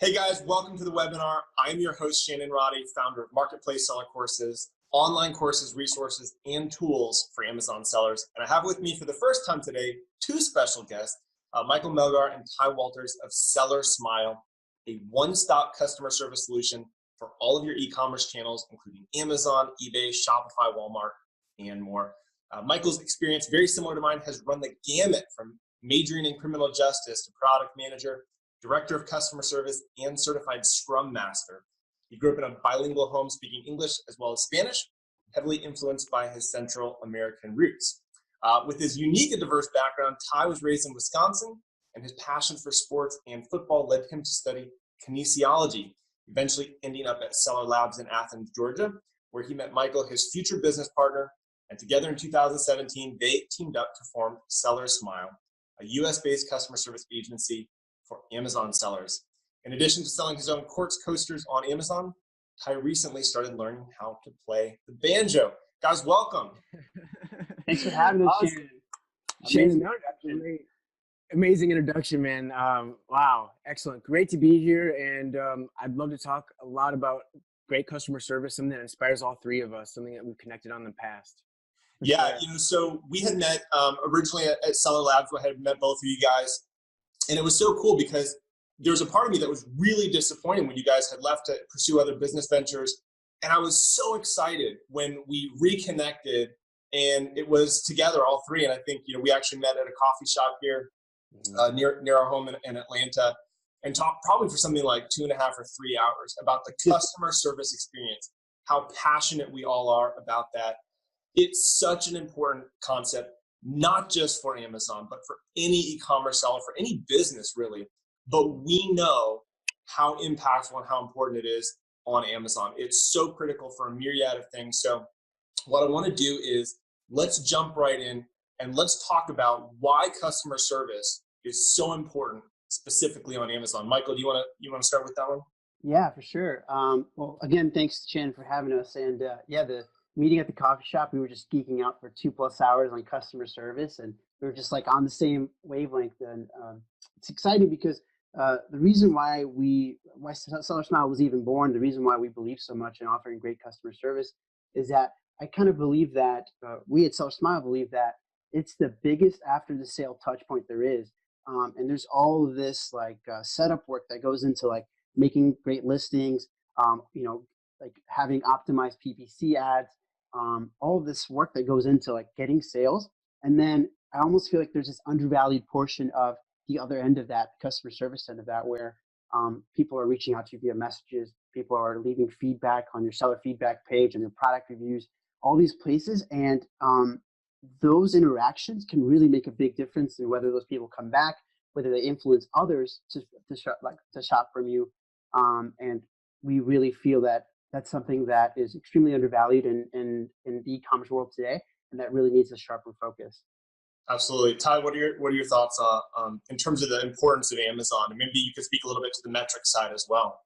Hey guys, welcome to the webinar. I'm your host, Shannon Roddy, founder of Marketplace Seller Courses, online courses, resources, and tools for Amazon sellers. And I have with me for the first time today, two special guests, Michael Melgar and Ty Walters of SellerSmile, a one-stop customer service solution for all of your e-commerce channels, including Amazon, eBay, Shopify, Walmart, and more. Michael's experience, very similar to mine, has run the gamut from majoring in criminal justice to product manager, Director of Customer Service, and Certified Scrum Master. He grew up in a bilingual home speaking English as well as Spanish, heavily influenced by his Central American roots. With his unique and diverse background, Ty was raised in Wisconsin, and his passion for sports and football led him to study kinesiology, eventually ending up at Seller Labs in Athens, Georgia, where he met Michael, his future business partner, and together in 2017, they teamed up to form SellerSmile, a US-based customer service agency for Amazon sellers. In addition to selling his own quartz coasters on Amazon, Ty recently started learning how to play the banjo. Guys, welcome. Thanks for having us, Awesome. Shannon. Amazing introduction, man. Wow, excellent. Great to be here, and I'd love to talk a lot about great customer service, something that inspires all three of us, something that we've connected on in the past. Yeah, so we had met originally at Seller Labs. I had met both of you guys. And it was so cool because there was a part of me that was really disappointed when you guys had left to pursue other business ventures. And I was so excited when we reconnected and it was together, all three. And I think, we actually met at a coffee shop here near our home in Atlanta and talked probably for something like 2.5 or 3 hours about the customer service experience, how passionate we all are about that. It's such an important concept, not just for Amazon, but for any e-commerce seller, for any business really. But we know how impactful and how important it is on Amazon. It's so critical for a myriad of things. So what I want to do is let's jump right in and let's talk about why customer service is so important, specifically on Amazon. Michael, do you want to start with that one? Yeah, for sure. Well, again, thanks, Shannon, for having us. And the meeting at the coffee shop, we were just geeking out for 2+ hours on customer service, and we were just like on the same wavelength. And it's exciting because the reason why SellerSmile was even born, the reason why we believe so much in offering great customer service is that I kind of believe that we at SellerSmile believe that it's the biggest after the sale touch point there is. And there's all of this like setup work that goes into like making great listings, like having optimized PPC ads, all of this work that goes into like getting sales. And then I almost feel like there's this undervalued portion of the other end of that, customer service end of that, where people are reaching out to you via messages, people are leaving feedback on your seller feedback page and your product reviews, all these places. And those interactions can really make a big difference in whether those people come back, whether they influence others to shop from you. And we really feel that that's something that is extremely undervalued in the e-commerce world today, and that really needs a sharper focus. Absolutely. Ty, what are your thoughts in terms of the importance of Amazon? And maybe you could speak a little bit to the metric side as well.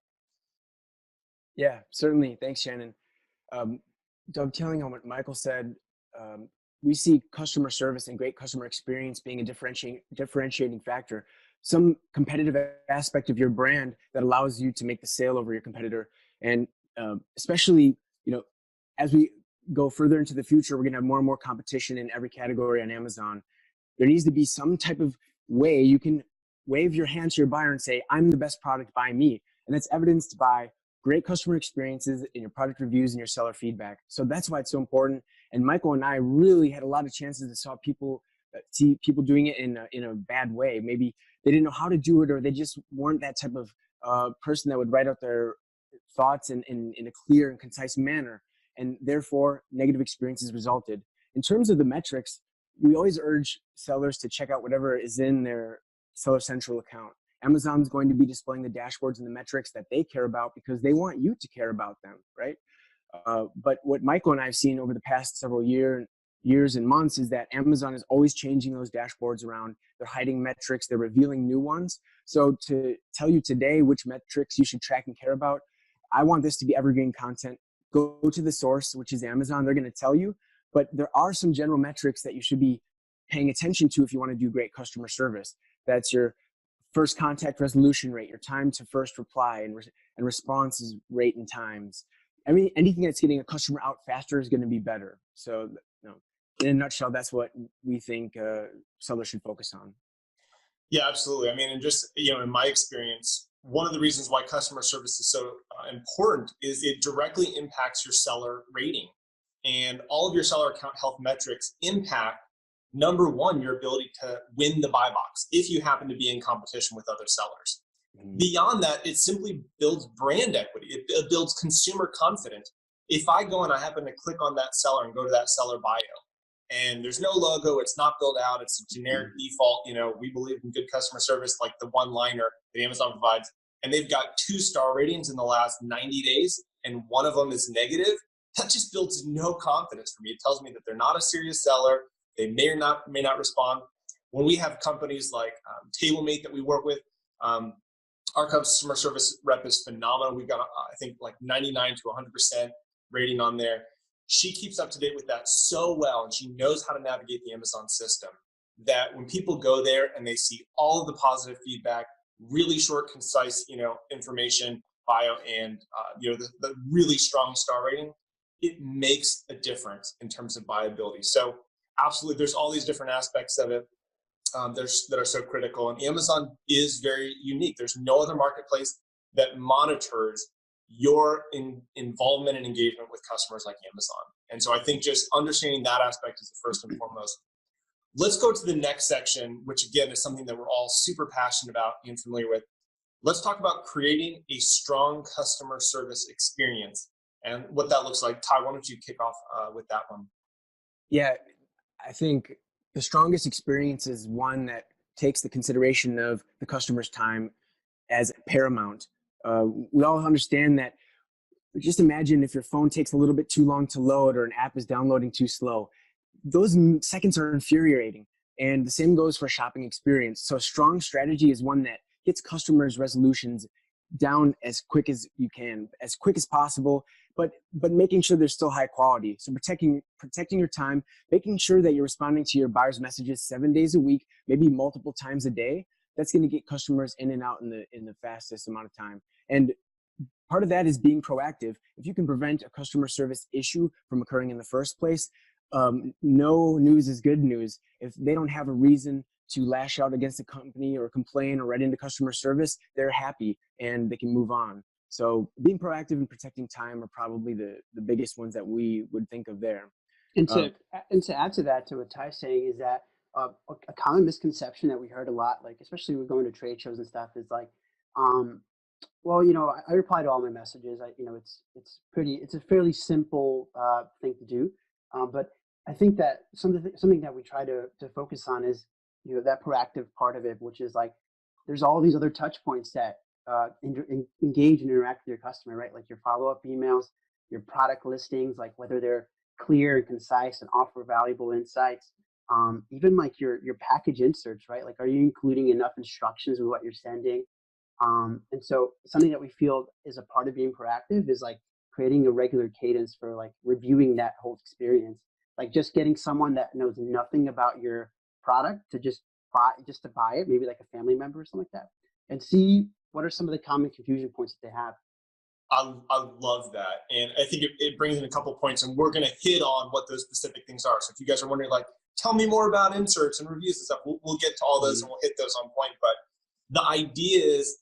Yeah, certainly. Thanks, Shannon. Dovetailing on what Michael said, we see customer service and great customer experience being a differentiating factor, some competitive aspect of your brand that allows you to make the sale over your competitor. And especially, as we go further into the future, we're going to have more and more competition in every category on Amazon. There needs to be some type of way you can wave your hand to your buyer and say, I'm the best product, buy me. And that's evidenced by great customer experiences in your product reviews and your seller feedback. So that's why it's so important. And Michael and I really had a lot of chances to see people doing it in a bad way. Maybe they didn't know how to do it, or they just weren't that type of person that would write out their thoughts in a clear and concise manner. And therefore, negative experiences resulted. In terms of the metrics, we always urge sellers to check out whatever is in their Seller Central account. Amazon's going to be displaying the dashboards and the metrics that they care about because they want you to care about them, right? But what Michael and I have seen over the past several years and months is that Amazon is always changing those dashboards around. They're hiding metrics, they're revealing new ones. So to tell you today which metrics you should track and care about, I want this to be evergreen content. Go to the source, which is Amazon. They're going to tell you, but there are some general metrics that you should be paying attention to if you want to do great customer service. That's your first contact resolution rate, your time to first reply and responses rate and times. I mean, anything that's getting a customer out faster is going to be better. So, in a nutshell, that's what we think sellers should focus on. Yeah, absolutely. I mean, and just, in my experience, one of the reasons why customer service is so important is it directly impacts your seller rating. And all of your seller account health metrics impact, number one, your ability to win the buy box if you happen to be in competition with other sellers. Beyond that, it simply builds brand equity. It builds consumer confidence. If I go and I happen to click on that seller and go to that seller bio, and there's no logo, it's not built out, it's a generic default, we believe in good customer service, like the one-liner that Amazon provides, and they've got 2-star ratings in the last 90 days, and one of them is negative, that just builds no confidence for me. It tells me that they're not a serious seller. They may or may not respond. When we have companies like TableMate that we work with, our customer service rep is phenomenal. We've got, I think, like 99 to 100% rating on there. She keeps up to date with that so well, and she knows how to navigate the Amazon system, that when people go there and they see all of the positive feedback, really short, concise, information, bio, and the really strong star rating, it makes a difference in terms of buyability. So absolutely, there's all these different aspects of it that are so critical, and Amazon is very unique. There's no other marketplace that monitors your involvement and engagement with customers like Amazon. And so I think just understanding that aspect is the first and foremost. Let's go to the next section, which again is something that we're all super passionate about and familiar with. Let's talk about creating a strong customer service experience and what that looks like. Ty, why don't you kick off with that one? Yeah, I think the strongest experience is one that takes the consideration of the customer's time as paramount. We all understand that. Just imagine if your phone takes a little bit too long to load or an app is downloading too slow. Those seconds are infuriating. And the same goes for shopping experience. So a strong strategy is one that gets customers' resolutions down as quick as you can, as quick as possible, but making sure they're still high quality. So protecting your time, making sure that you're responding to your buyers' messages 7 days a week, maybe multiple times a day. That's going to get customers in and out in the fastest amount of time. And part of that is being proactive. If you can prevent a customer service issue from occurring in the first place, no news is good news. If they don't have a reason to lash out against a company or complain or write into customer service, they're happy and they can move on. So being proactive and protecting time are probably the biggest ones that we would think of there. And to add to that, to what Ty's saying, is that a common misconception that we heard a lot, like especially when we're going to trade shows and stuff, is like, well, I reply to all my messages. It's a fairly simple thing to do, but I think that something that we try to focus on is that proactive part of it, which is like there's all these other touch points that engage and interact with your customer, right? Like your follow-up emails, your product listings, like whether they're clear and concise and offer valuable insights, even like your package inserts, right? Like, are you including enough instructions with what you're sending? And so something that we feel is a part of being proactive is like creating a regular cadence for like reviewing that whole experience, like just getting someone that knows nothing about your product to just to buy it, maybe like a family member or something like that, and see what are some of the common confusion points that they have. I love that. And I think it brings in a couple points, and we're going to hit on what those specific things are. So if you guys are wondering, like, tell me more about inserts and reviews and stuff, we'll get to all those and we'll hit those on point. But the idea is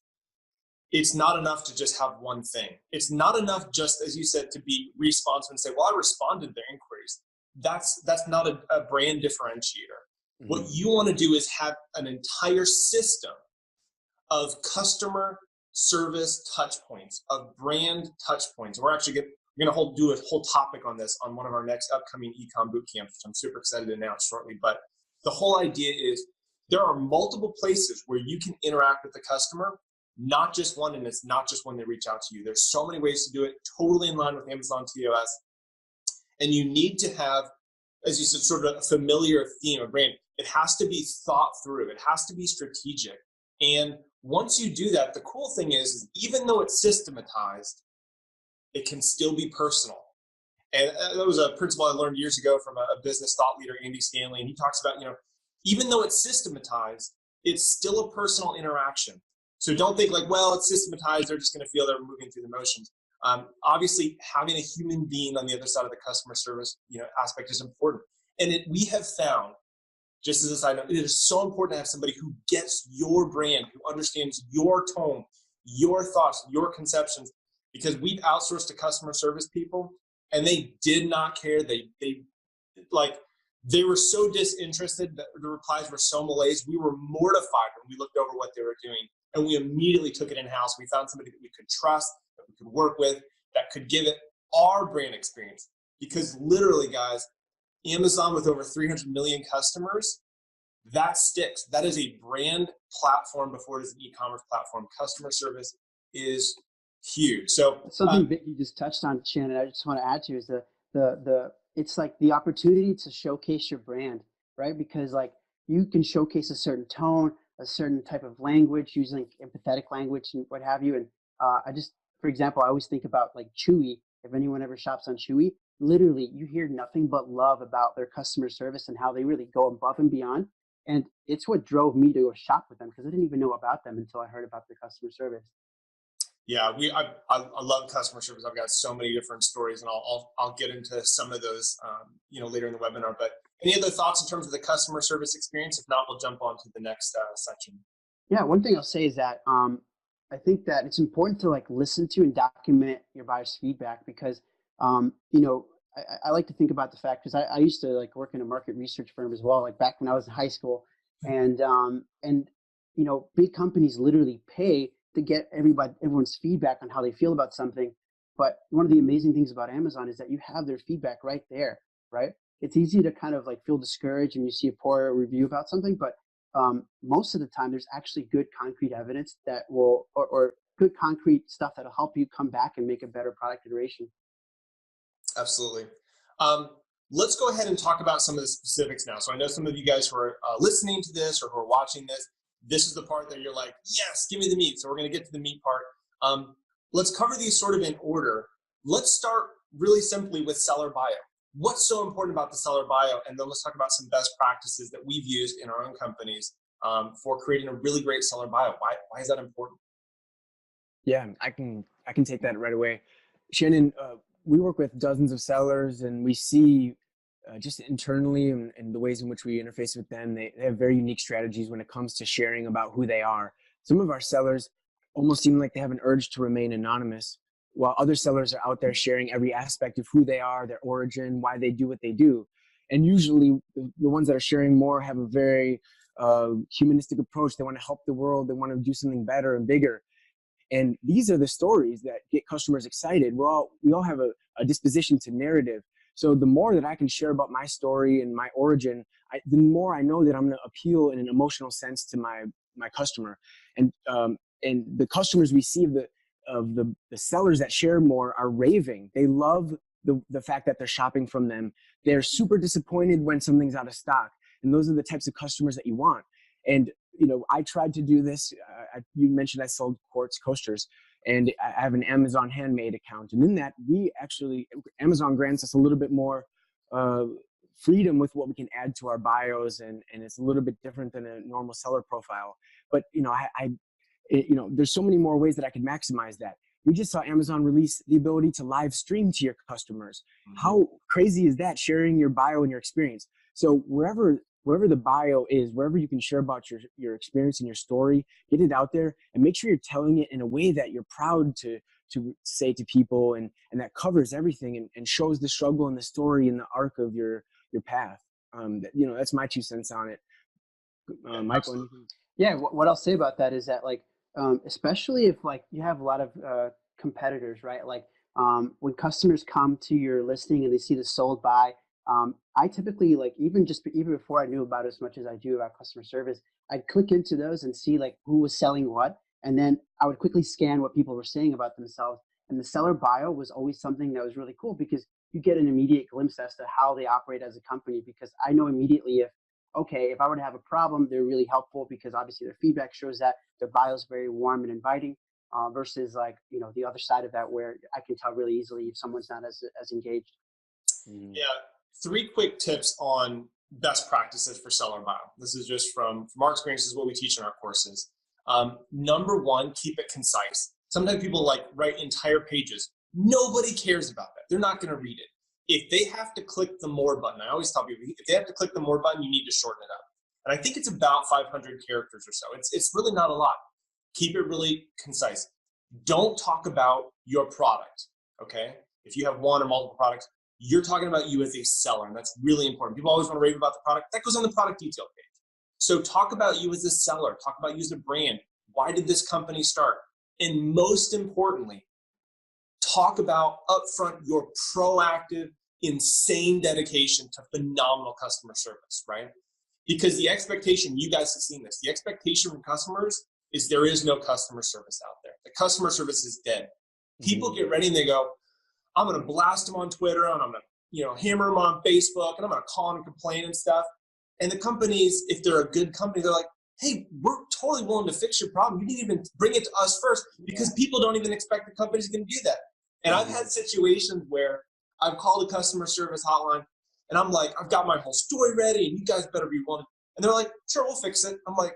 it's not enough to just have one thing. It's not enough just, as you said, to be responsive and say, well, I responded to their inquiries. That's not a brand differentiator. Mm-hmm. What you want to do is have an entire system of customer service touch points, of brand touch points. We're actually going to do a whole topic on this on one of our next upcoming ecom boot camps, which I'm super excited to announce shortly. But the whole idea is there are multiple places where you can interact with the customer, not just one, and it's not just when they reach out to you. There's so many ways to do it, totally in line with Amazon TOS. And you need to have, as you said, sort of a familiar theme, a brand. It has to be thought through. It has to be strategic. And once you do that, the cool thing is even though it's systematized, it can still be personal. And that was a principle I learned years ago from a business thought leader, Andy Stanley. And he talks about, even though it's systematized, it's still a personal interaction. So don't think like, well, it's systematized, they're just going to feel they're moving through the motions. Obviously, having a human being on the other side of the customer service, aspect is important. And we have found, just as a side note, it is so important to have somebody who gets your brand, who understands your tone, your thoughts, your conceptions, because we've outsourced to customer service people and they did not care. They were so disinterested that the replies were so malaise. We were mortified when we looked over what they were doing, and we immediately took it in-house. We found somebody that we could trust, that we could work with, that could give it our brand experience. Because literally, guys, Amazon with over 300 million customers, that sticks. That is a brand platform before it is an e-commerce platform. Customer service is huge. So something big you just touched on, Shannon, I just want to add to is the it's like the opportunity to showcase your brand, right? Because like you can showcase a certain tone, a certain type of language, using empathetic language and what have you. And for example, I always think about like Chewy. If anyone ever shops on Chewy, literally you hear nothing but love about their customer service and how they really go above and beyond. And it's what drove me to go shop with them, because I didn't even know about them until I heard about their customer service. Yeah, I love customer service. I've got so many different stories, and I'll get into some of those later in the webinar. But any other thoughts in terms of the customer service experience? If not, we'll jump on to the next section. Yeah, one thing I'll say is that I think that it's important to like listen to and document your buyer's feedback, because I like to think about the fact, because I used to like work in a market research firm as well, like back when I was in high school, and big companies literally pay to get everyone's feedback on how they feel about something. But one of the amazing things about Amazon is that you have their feedback right there, right? It's easy to kind of like feel discouraged when you see a poor review about something, but most of the time there's actually good concrete evidence that will, or good concrete stuff that'll help you come back and make a better product iteration. Absolutely. Let's go ahead and talk about some of the specifics now. So I know some of you guys who are listening to this or who are watching this is the part that you're like, yes, give me the meat. So we're going to get to the meat part. Let's cover these sort of in order. Let's start really simply with seller bio. What's so important about the seller bio? And then let's talk about some best practices that we've used in our own companies for creating a really great seller bio. Why is that important? Yeah, I can take that right away. Shannon, we work with dozens of sellers, and we see just internally and the ways in which we interface with them, they have very unique strategies when it comes to sharing about who they are. Some of our sellers almost seem like they have an urge to remain anonymous, while other sellers are out there sharing every aspect of who they are, their origin, why they do what they do. And usually the ones that are sharing more have a very humanistic approach. They want to help the world. They want to do something better and bigger. And these are the stories that get customers excited. We all have a disposition to narrative. So the more that I can share about my story and my origin, the more I know that I'm going to appeal in an emotional sense to my customer. And the customers we see of the sellers that share more are raving. They love the fact that they're shopping from them. They're super disappointed when something's out of stock. And those are the types of customers that you want. And I tried to do this. You mentioned I sold quartz coasters, and I have an Amazon handmade account. And in that, Amazon grants us a little bit more freedom with what we can add to our bios, and it's a little bit different than a normal seller profile. But there's so many more ways that I could maximize that. We just saw Amazon release the ability to live stream to your customers. Mm-hmm. How crazy is that? Sharing your bio and your experience. So wherever the bio is, wherever you can share about your experience and your story, get it out there and make sure you're telling it in a way that you're proud to say to people, and that covers everything and shows the struggle and the story and the arc of your path. That's my 2 cents on it. Michael? Yeah, what I'll say about that is that especially if you have a lot of competitors, right? When customers come to your listing and they see the sold by, I typically even before I knew about it as much as I do about customer service, I'd click into those and see who was selling what, and then I would quickly scan what people were saying about themselves. And the seller bio was always something that was really cool, because you get an immediate glimpse as to how they operate as a company, because I know immediately if I were to have a problem, they're really helpful, because obviously their feedback shows that their bio is very warm and inviting, versus the other side of that, where I can tell really easily if someone's not as engaged. Yeah. 3 quick tips on best practices for seller bio. This is just from our experiences, what we teach in our courses. Number one, keep it concise. Sometimes people like write entire pages. Nobody cares about that. They're not going to read it. If they have to click the more button, I always tell people, if they have to click the more button, you need to shorten it up. And I think it's about 500 characters or so. It's really not a lot. Keep it really concise. Don't talk about your product, okay? If you have one or multiple products, you're talking about you as a seller, and that's really important. People always want to rave about the product. That goes on the product detail page. So talk about you as a seller. Talk about you as a brand. Why did this company start? And most importantly, talk about upfront your proactive, insane dedication to phenomenal customer service, right? Because the expectation, you guys have seen this, the expectation from customers is there is no customer service out there. The customer service is dead. People get ready and they go, I'm going to blast them on Twitter and I'm going to, hammer them on Facebook and I'm going to call and complain and stuff. And the companies, if they're a good company, they're like, hey, we're totally willing to fix your problem. You didn't even bring it to us first, because people don't even expect the company's going to do that. And I've had situations where I've called a customer service hotline and I'm like, I've got my whole story ready and you guys better be willing. And they're like, sure, we'll fix it. I'm like,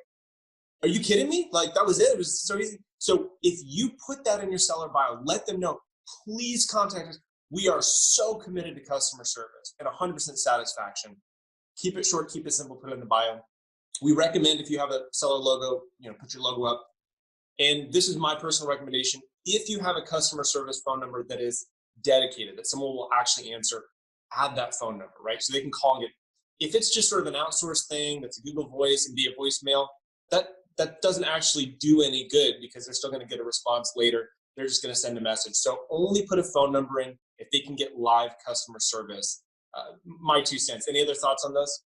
are you kidding me? Like, that was it. It was so easy. So if you put that in your seller bio, let them know, please contact us. We are so committed to customer service and 100% satisfaction. Keep it short, keep it simple, put it in the bio. We recommend, if you have a seller logo, put your logo up. And this is my personal recommendation. If you have a customer service phone number that is dedicated, that someone will actually answer, add that phone number, right? So they can call and get. If it's just sort of an outsourced thing that's a Google Voice and via voicemail, that doesn't actually do any good, because they're still going to get a response later. They're just going to send a message. So only put a phone number in if they can get live customer service. My 2 cents. Any other thoughts on those?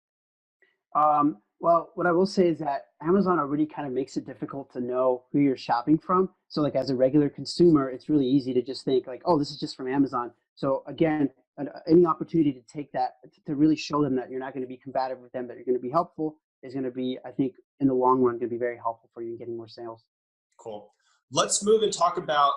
Well, what I will say is that Amazon already kind of makes it difficult to know who you're shopping from. So like as a regular consumer, it's really easy to just think like, oh, this is just from Amazon. So again, any opportunity to take that, to really show them that you're not going to be combative with them, that you're going to be helpful, is going to be, I think, in the long run, going to be very helpful for you in getting more sales. Cool. Let's move and talk about,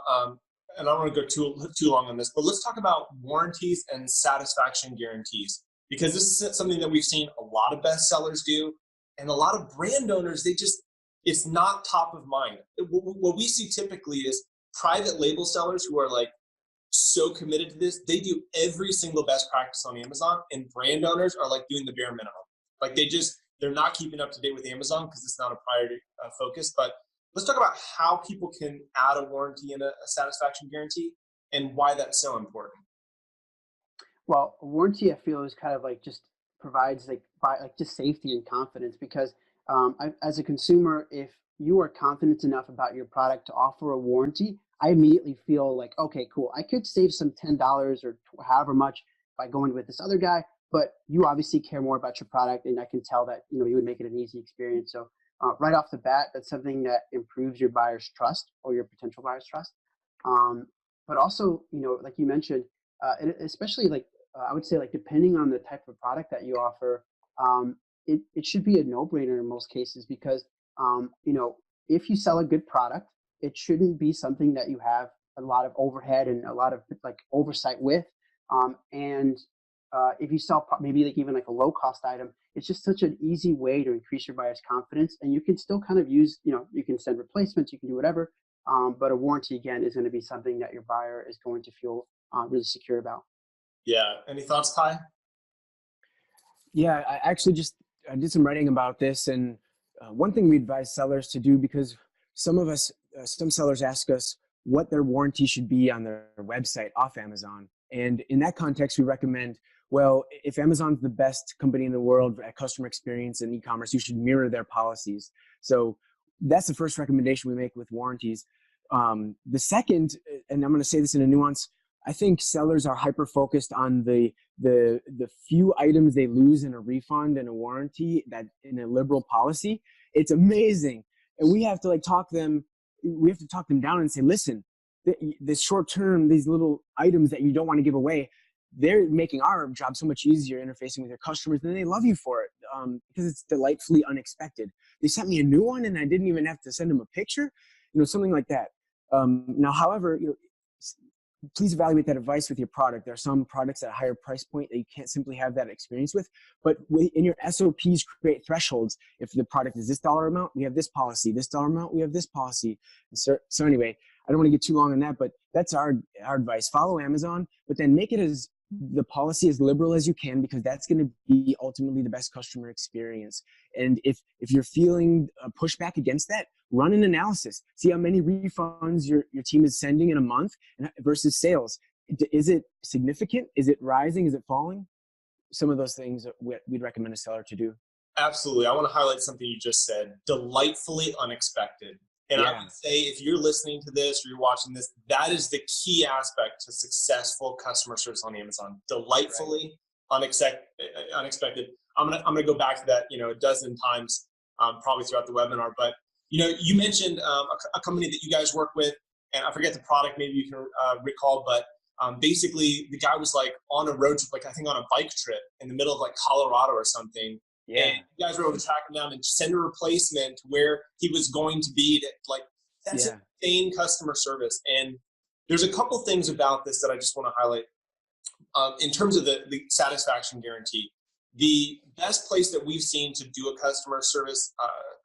and I don't want to go too long on this, but let's talk about warranties and satisfaction guarantees, because this is something that we've seen a lot of best sellers do, and a lot of brand owners, it's not top of mind. What we see typically is private label sellers who are like so committed to this, they do every single best practice on Amazon, and brand owners are like doing the bare minimum. Like they're not keeping up to date with Amazon because it's not a priority focus. But let's talk about how people can add a warranty and a satisfaction guarantee and why that's so important. Well, a warranty, I feel, is kind of like just provides just safety and confidence, because as a consumer, if you are confident enough about your product to offer a warranty, I immediately feel like, okay, cool, I could save some $10 or however much by going with this other guy, but you obviously care more about your product, and I can tell that you would make it an easy experience. So right off the bat, that's something that improves your buyer's trust, or your potential buyer's trust. But also, like you mentioned, and especially I would say, like, depending on the type of product that you offer, it should be a no-brainer in most cases, because if you sell a good product, it shouldn't be something that you have a lot of overhead and a lot of oversight with. And if you sell maybe even a low-cost item, it's just such an easy way to increase your buyer's confidence, and you can still kind of use, you can send replacements, you can do whatever, but a warranty, again, is going to be something that your buyer is going to feel really secure about. Yeah. Any thoughts, Ty? Yeah, I actually I did some writing about this, and one thing we advise sellers to do, because some sellers ask us what their warranty should be on their website off Amazon. And in that context, we recommend, well, if Amazon's the best company in the world at customer experience and e-commerce, you should mirror their policies. So that's the first recommendation we make with warranties. The second, and I'm going to say this in a nuance, I think sellers are hyper-focused on the few items they lose in a refund and a warranty that in a liberal policy. It's amazing. And we have to talk them down and say, listen, this short term, these little items that you don't want to give away, they're making our job so much easier interfacing with their customers, and they love you for it because it's delightfully unexpected. They sent me a new one and I didn't even have to send them a picture, something like that. Now, however, please evaluate that advice with your product. There are some products at a higher price point that you can't simply have that experience with, but in your SOPs, create thresholds. If the product is this dollar amount, we have this policy. This dollar amount, we have this policy. So anyway, I don't want to get too long on that, but that's our advice. Follow Amazon, but then make it as the policy as liberal as you can, because that's going to be ultimately the best customer experience. And if you're feeling a pushback against that, run an analysis. See how many refunds your team is sending in a month versus sales. Is it significant? Is it rising? Is it falling? Some of those things we'd recommend a seller to do. Absolutely. I want to highlight something you just said, delightfully unexpected. And I would say, if you're listening to this or you're watching this, that is the key aspect to successful customer service on Amazon. Delightfully unexpected. I'm gonna go back to that, a dozen times, probably throughout the webinar. But you mentioned a company that you guys work with, and I forget the product. Maybe you can recall, but basically the guy was like on a road trip, like I think on a bike trip in the middle of like Colorado or something. Yeah. And you guys were able to track him down and send a replacement to where he was going to be. That's insane customer service. And there's a couple things about this that I just want to highlight. In terms of the satisfaction guarantee, the best place that we've seen to do a customer service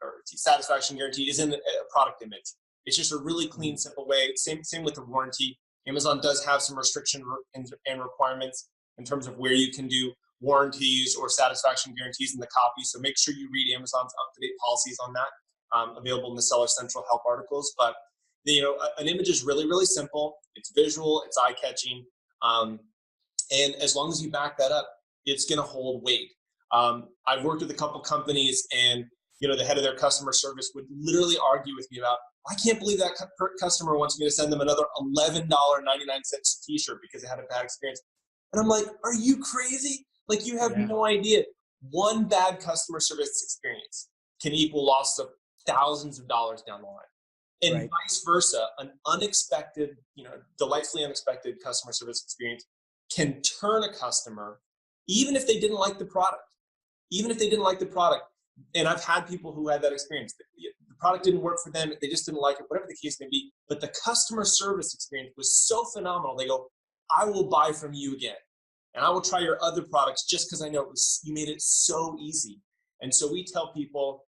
or satisfaction guarantee is in a product image. It's just a really clean, simple way. Same with the warranty. Amazon does have some restriction and requirements in terms of where you can do warranties or satisfaction guarantees in the copy. So make sure you read Amazon's up-to-date policies on that, available in the Seller Central help articles. But an image is really, really simple. It's visual, it's eye-catching. And as long as you back that up, it's going to hold weight. I've worked with a couple companies, and the head of their customer service would literally argue with me about, I can't believe that customer wants me to send them another $11.99 t-shirt because they had a bad experience. And I'm like, are you crazy? Like, you have no idea. One bad customer service experience can equal loss of thousands of dollars down the line. And vice versa, an unexpected, delightfully unexpected customer service experience can turn a customer, even if they didn't like the product. And I've had people who had that experience. The product didn't work for them. They just didn't like it, whatever the case may be. But the customer service experience was so phenomenal. They go, I will buy from you again. And I will try your other products just because I know you made it so easy. And so we tell people,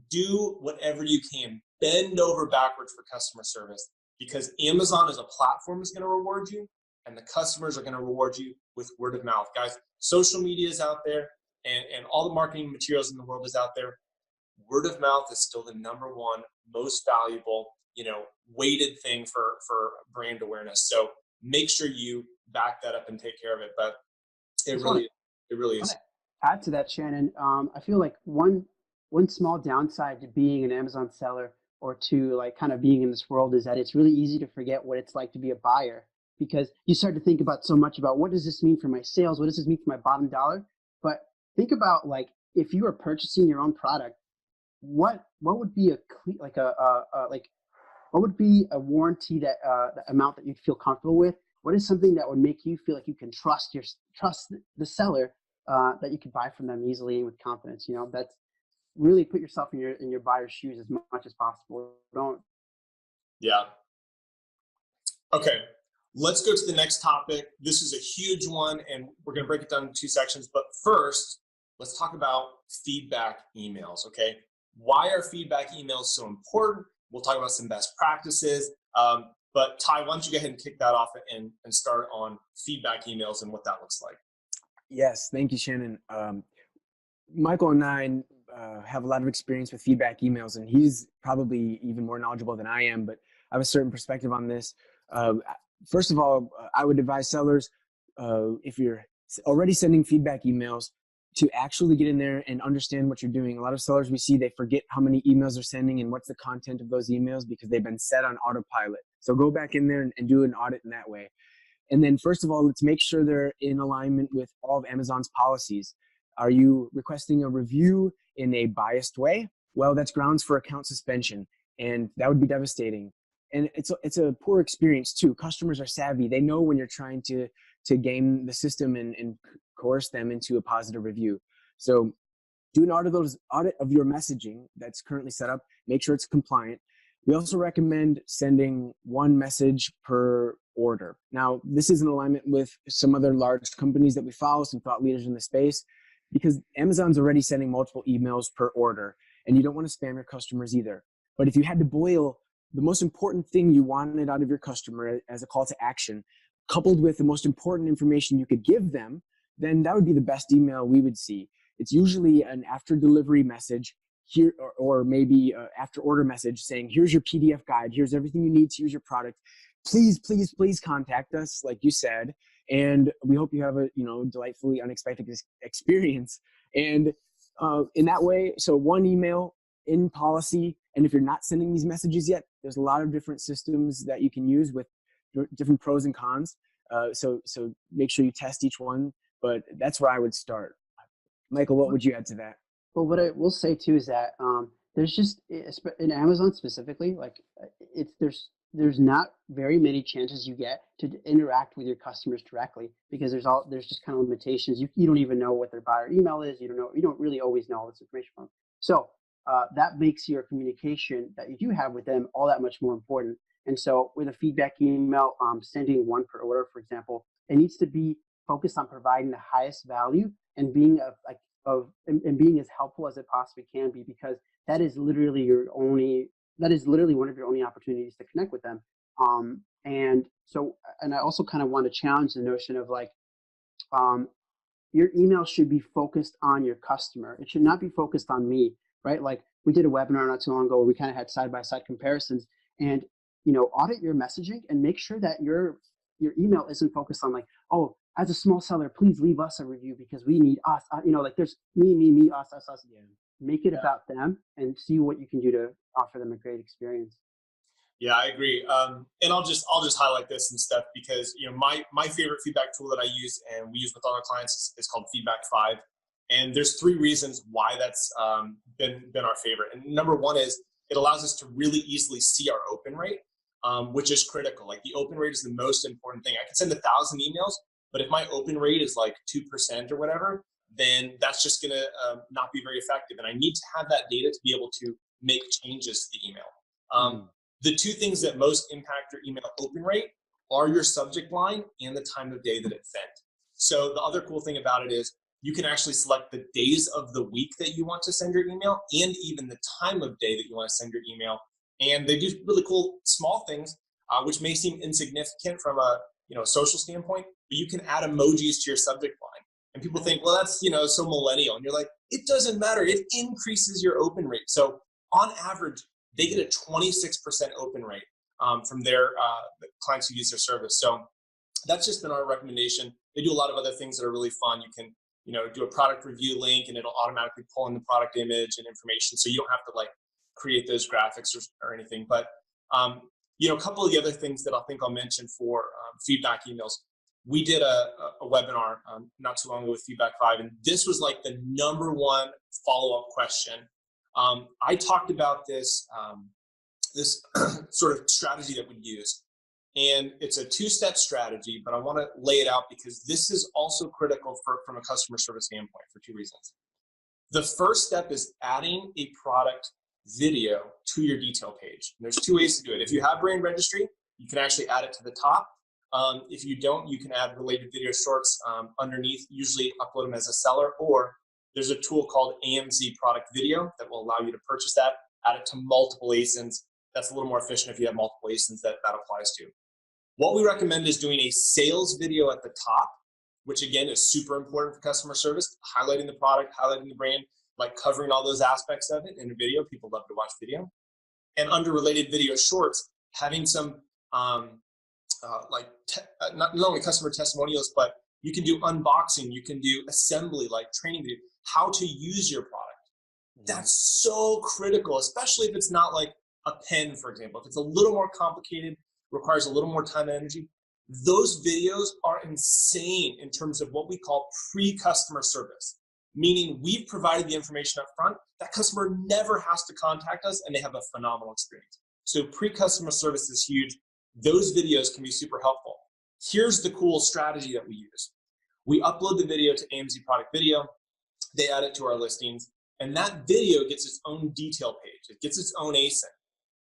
do whatever you can. Bend over backwards for customer service, because Amazon as a platform is going to reward you, and the customers are going to reward you with word of mouth. Guys, social media is out there, and all the marketing materials in the world is out there. Word of mouth is still the number one most valuable, weighted thing for brand awareness. So make sure you back that up and take care of it. But it really is. Add to that, Shannon. I feel like one small downside to being an Amazon seller, or to like kind of being in this world, is that it's really easy to forget what it's like to be a buyer, because you start to think about so much about, what does this mean for my sales? What does this mean for my bottom dollar? But think about, like, if you were purchasing your own product, what would be what would be a warranty that the amount that you'd feel comfortable with? What is something that would make you feel like you can trust the seller, that you can buy from them easily and with confidence? That's really put yourself in your buyer's shoes as much as possible. Yeah. Okay. Let's go to the next topic. This is a huge one, and we're going to break it down in 2 sections. But first, let's talk about feedback emails, okay? Why are feedback emails so important? We'll talk about some best practices. But Ty, why don't you go ahead and kick that off and start on feedback emails and what that looks like? Yes, thank you, Shannon. Michael and I have a lot of experience with feedback emails, and he's probably even more knowledgeable than I am, but I have a certain perspective on this. First of all, I would advise sellers, if you're already sending feedback emails, to actually get in there and understand what you're doing. A lot of sellers we see, they forget how many emails they're sending and what's the content of those emails because they've been set on autopilot. So go back in there and do an audit in that way. And then first of all, let's make sure they're in alignment with all of Amazon's policies. Are you requesting a review in a biased way? Well, that's grounds for account suspension, and that would be devastating. And it's a poor experience too. Customers are savvy. They know when you're trying to game the system and coerce them into a positive review. So do an audit of your messaging that's currently set up. Make sure it's compliant. We also recommend sending one message per order. Now, this is in alignment with some other large companies that we follow, some thought leaders in the space, because Amazon's already sending multiple emails per order, and you don't want to spam your customers either. But if you had to boil the most important thing you wanted out of your customer as a call to action, coupled with the most important information you could give them, then that would be the best email we would see. It's usually an after delivery message here, or maybe after order message saying, here's your PDF guide, here's everything you need to use your product. Please, please, please contact us, like you said, and we hope you have a delightfully unexpected experience. And in that way, so one email in policy, and if you're not sending these messages yet, there's a lot of different systems that you can use with different pros and cons. So make sure you test each one, but that's where I would start. Michael, what would you add to that? Well, what I will say too is that there's just in Amazon specifically, like there's not very many chances you get to interact with your customers directly, because there's just kind of limitations. You don't even know what their buyer email is. You don't really always know all this information from them. So that makes your communication that you do have with them all that much more important. And so with a feedback email, sending one per order, for example, it needs to be focused on providing the highest value and being being as helpful as it possibly can be, because that is literally one of your only opportunities to connect with them. And I also kind of want to challenge the notion of your email should be focused on your customer. It should not be focused on me, right? Like we did a webinar not too long ago where we kind of had side-by-side comparisons, and audit your messaging and make sure that your email isn't focused on like, oh, as a small seller, please leave us a review because we need us. Like there's me, us. Yeah. Make it about them and see what you can do to offer them a great experience. Yeah, I agree. And I'll just highlight this and stuff because my favorite feedback tool that I use and we use with all our clients is called FeedbackFive. And there's 3 reasons why that's been our favorite. And number 1 is it allows us to really easily see our open rate, which is critical. Like the open rate is the most important thing. I can send 1,000 emails, but if my open rate is like 2% or whatever, then that's just going to not be very effective. And I need to have that data to be able to make changes to the email. The 2 things that most impact your email open rate are your subject line and the time of day that it's sent. So the other cool thing about it is you can actually select the days of the week that you want to send your email and even the time of day that you want to send your email. And they do really cool small things, which may seem insignificant from a social standpoint, but you can add emojis to your subject line. And people think, well, that's so millennial. And you're like, it doesn't matter. It increases your open rate. So on average, they get a 26% open rate from their clients who use their service. So that's just been our recommendation. They do a lot of other things that are really fun. You can do a product review link and it'll automatically pull in the product image and information. So you don't have to create those graphics or anything. But a couple of the other things that I think I'll mention for feedback emails. We did a webinar not too long ago with FeedbackFive, and this was like the number 1 follow-up question. I talked about this sort of strategy that we use, and it's a 2-step strategy, but I want to lay it out because this is also critical from a customer service standpoint for 2 reasons. The first step is adding a product video to your detail page. And there's 2 ways to do it. If you have brand registry, you can actually add it to the top. If you don't, you can add related video shorts underneath, usually upload them as a seller, or there's a tool called AMZ Product Video that will allow you to purchase that, add it to multiple ASINs. That's a little more efficient if you have multiple ASINs that applies to. What we recommend is doing a sales video at the top, which again is super important for customer service, highlighting the product, highlighting the brand, covering all those aspects of it in a video. People love to watch video. And under related video shorts, having some not only customer testimonials, but you can do unboxing, you can do assembly, like training video, how to use your product. That's so critical, especially if it's not like a pen, for example. If it's a little more complicated, requires a little more time and energy, those videos are insane in terms of what we call pre-customer service, meaning we've provided the information up front. That customer never has to contact us and they have a phenomenal experience. So pre-customer service is huge. Those videos can be super helpful. Here's the cool strategy that we use. We upload the video to AMZ Product Video. They add it to our listings. And that video gets its own detail page. It gets its own ASIN.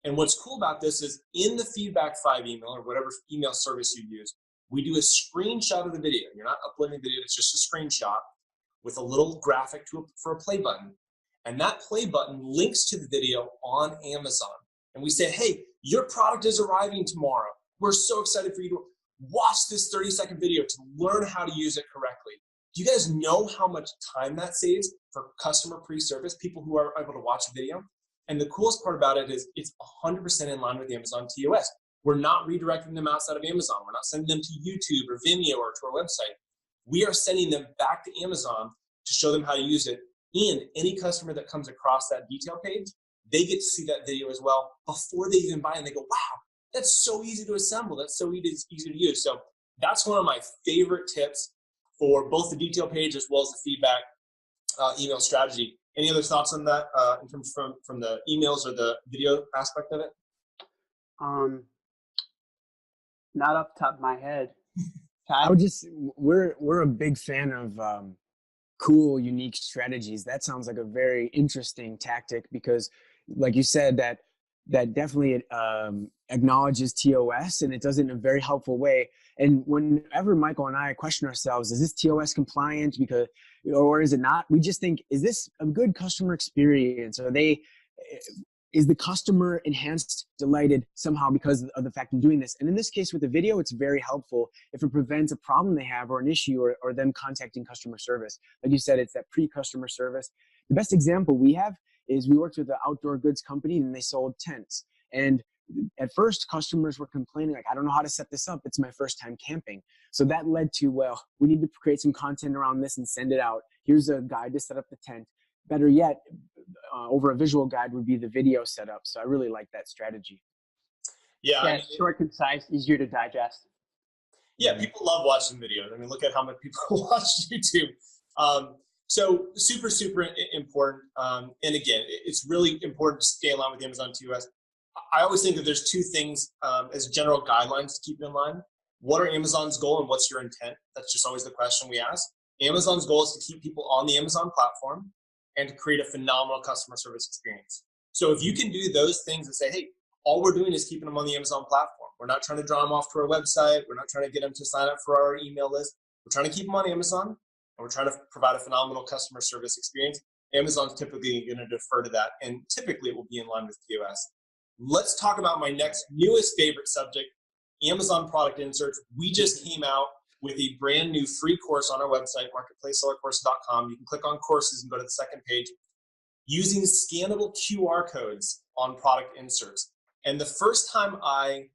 And what's cool about this is in the FeedbackFive email or whatever email service you use, we do a screenshot of the video. You're not uploading the video, it's just a screenshot with a little graphic for a play button. And that play button links to the video on Amazon. And we say, hey, your product is arriving tomorrow. We're so excited for you to watch this 30-second video to learn how to use it correctly. Do you guys know how much time that saves for customer pre-service, people who are able to watch the video? And the coolest part about it is it's 100% in line with Amazon TOS. We're not redirecting them outside of Amazon. We're not sending them to YouTube or Vimeo or to our website. We are sending them back to Amazon to show them how to use it. And any customer that comes across that detail page, they get to see that video as well before they even buy, and they go, wow, that's so easy to assemble. That's so easy to use. So that's one of my favorite tips for both the detail page as well as the feedback email strategy. Any other thoughts on that in terms from the emails or the video aspect of it? Not off the top of my head. I would just, we're a big fan of cool, unique strategies. That sounds like a very interesting tactic because, like you said, that definitely acknowledges TOS, and it does it in a very helpful way. And whenever Michael and I question ourselves, is this TOS compliant or is it not? We just think, is this a good customer experience? Is the customer enhanced, delighted somehow because of the fact of doing this? And in this case with the video, it's very helpful if it prevents a problem they have or an issue or them contacting customer service. Like you said, it's that pre-customer service. The best example we have is we worked with an outdoor goods company and they sold tents. And at first customers were complaining, like, I don't know how to set this up. It's my first time camping. So that led to, well, we need to create some content around this and send it out. Here's a guide to set up the tent. Better yet, over a visual guide would be the video setup. So I really like that strategy. Yeah, short, concise, easier to digest. Yeah, people love watching videos. I mean, look at how many people watch YouTube. So super, super important. And again, it's really important to stay in line with Amazon TOS. I always think that there's two things as general guidelines to keep in line. What are Amazon's goal and what's your intent? That's just always the question we ask. Amazon's goal is to keep people on the Amazon platform and to create a phenomenal customer service experience. So if you can do those things and say, hey, all we're doing is keeping them on the Amazon platform. We're not trying to draw them off to our website. We're not trying to get them to sign up for our email list. We're trying to keep them on Amazon, and we're trying to provide a phenomenal customer service experience. Amazon's typically going to defer to that, and typically it will be in line with TOS. Let's talk about my next newest favorite subject, Amazon product inserts. We just came out with a brand new free course on our website, marketplacesellercourses.com. You can click on courses and go to the second page, using scannable QR codes on product inserts. And the first time I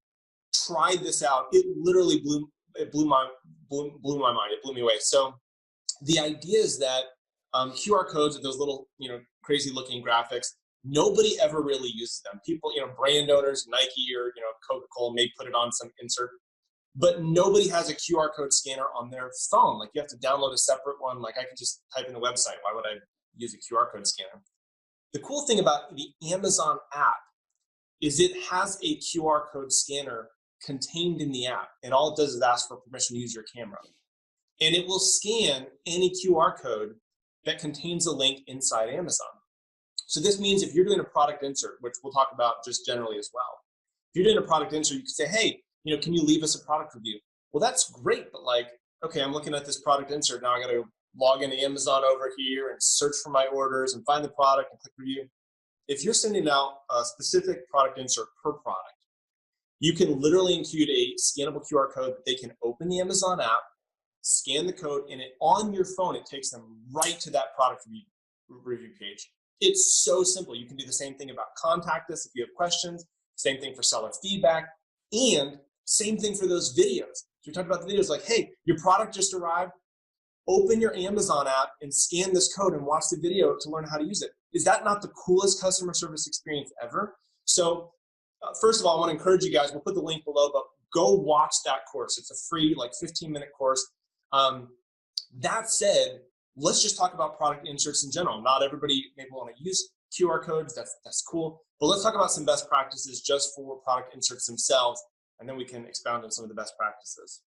tried this out, it literally blew my mind. It blew me away. So the idea is that QR codes are those little, crazy looking graphics. Nobody ever really uses them. People, brand owners, Nike or, Coca-Cola may put it on some insert, but nobody has a QR code scanner on their phone. Like, you have to download a separate one. Like, I could just type in the website. Why would I use a QR code scanner? The cool thing about the Amazon app is it has a QR code scanner contained in the app. And all it does is ask for permission to use your camera. And it will scan any QR code that contains a link inside Amazon. So this means if you're doing a product insert, which we'll talk about just generally as well, if you're doing a product insert, you can say, hey, can you leave us a product review? Well, that's great, but okay, I'm looking at this product insert. Now I got to log into Amazon over here and search for my orders and find the product and click review. If you're sending out a specific product insert per product, you can literally include a scannable QR code that they can open the Amazon app, scan the code, and on your phone, it takes them right to that product review page. It's so simple. You can do the same thing about contact us if you have questions, same thing for seller feedback, and same thing for those videos. So we talked about the videos like, hey, your product just arrived. Open your Amazon app and scan this code and watch the video to learn how to use it. Is that not the coolest customer service experience ever? So first of all, I want to encourage you guys, we'll put the link below, but go watch that course. It's a free 15-minute course. That said, let's just talk about product inserts in general. Not everybody maybe want to use QR codes. That's cool. But let's talk about some best practices just for product inserts themselves, and then we can expound on some of the best practices.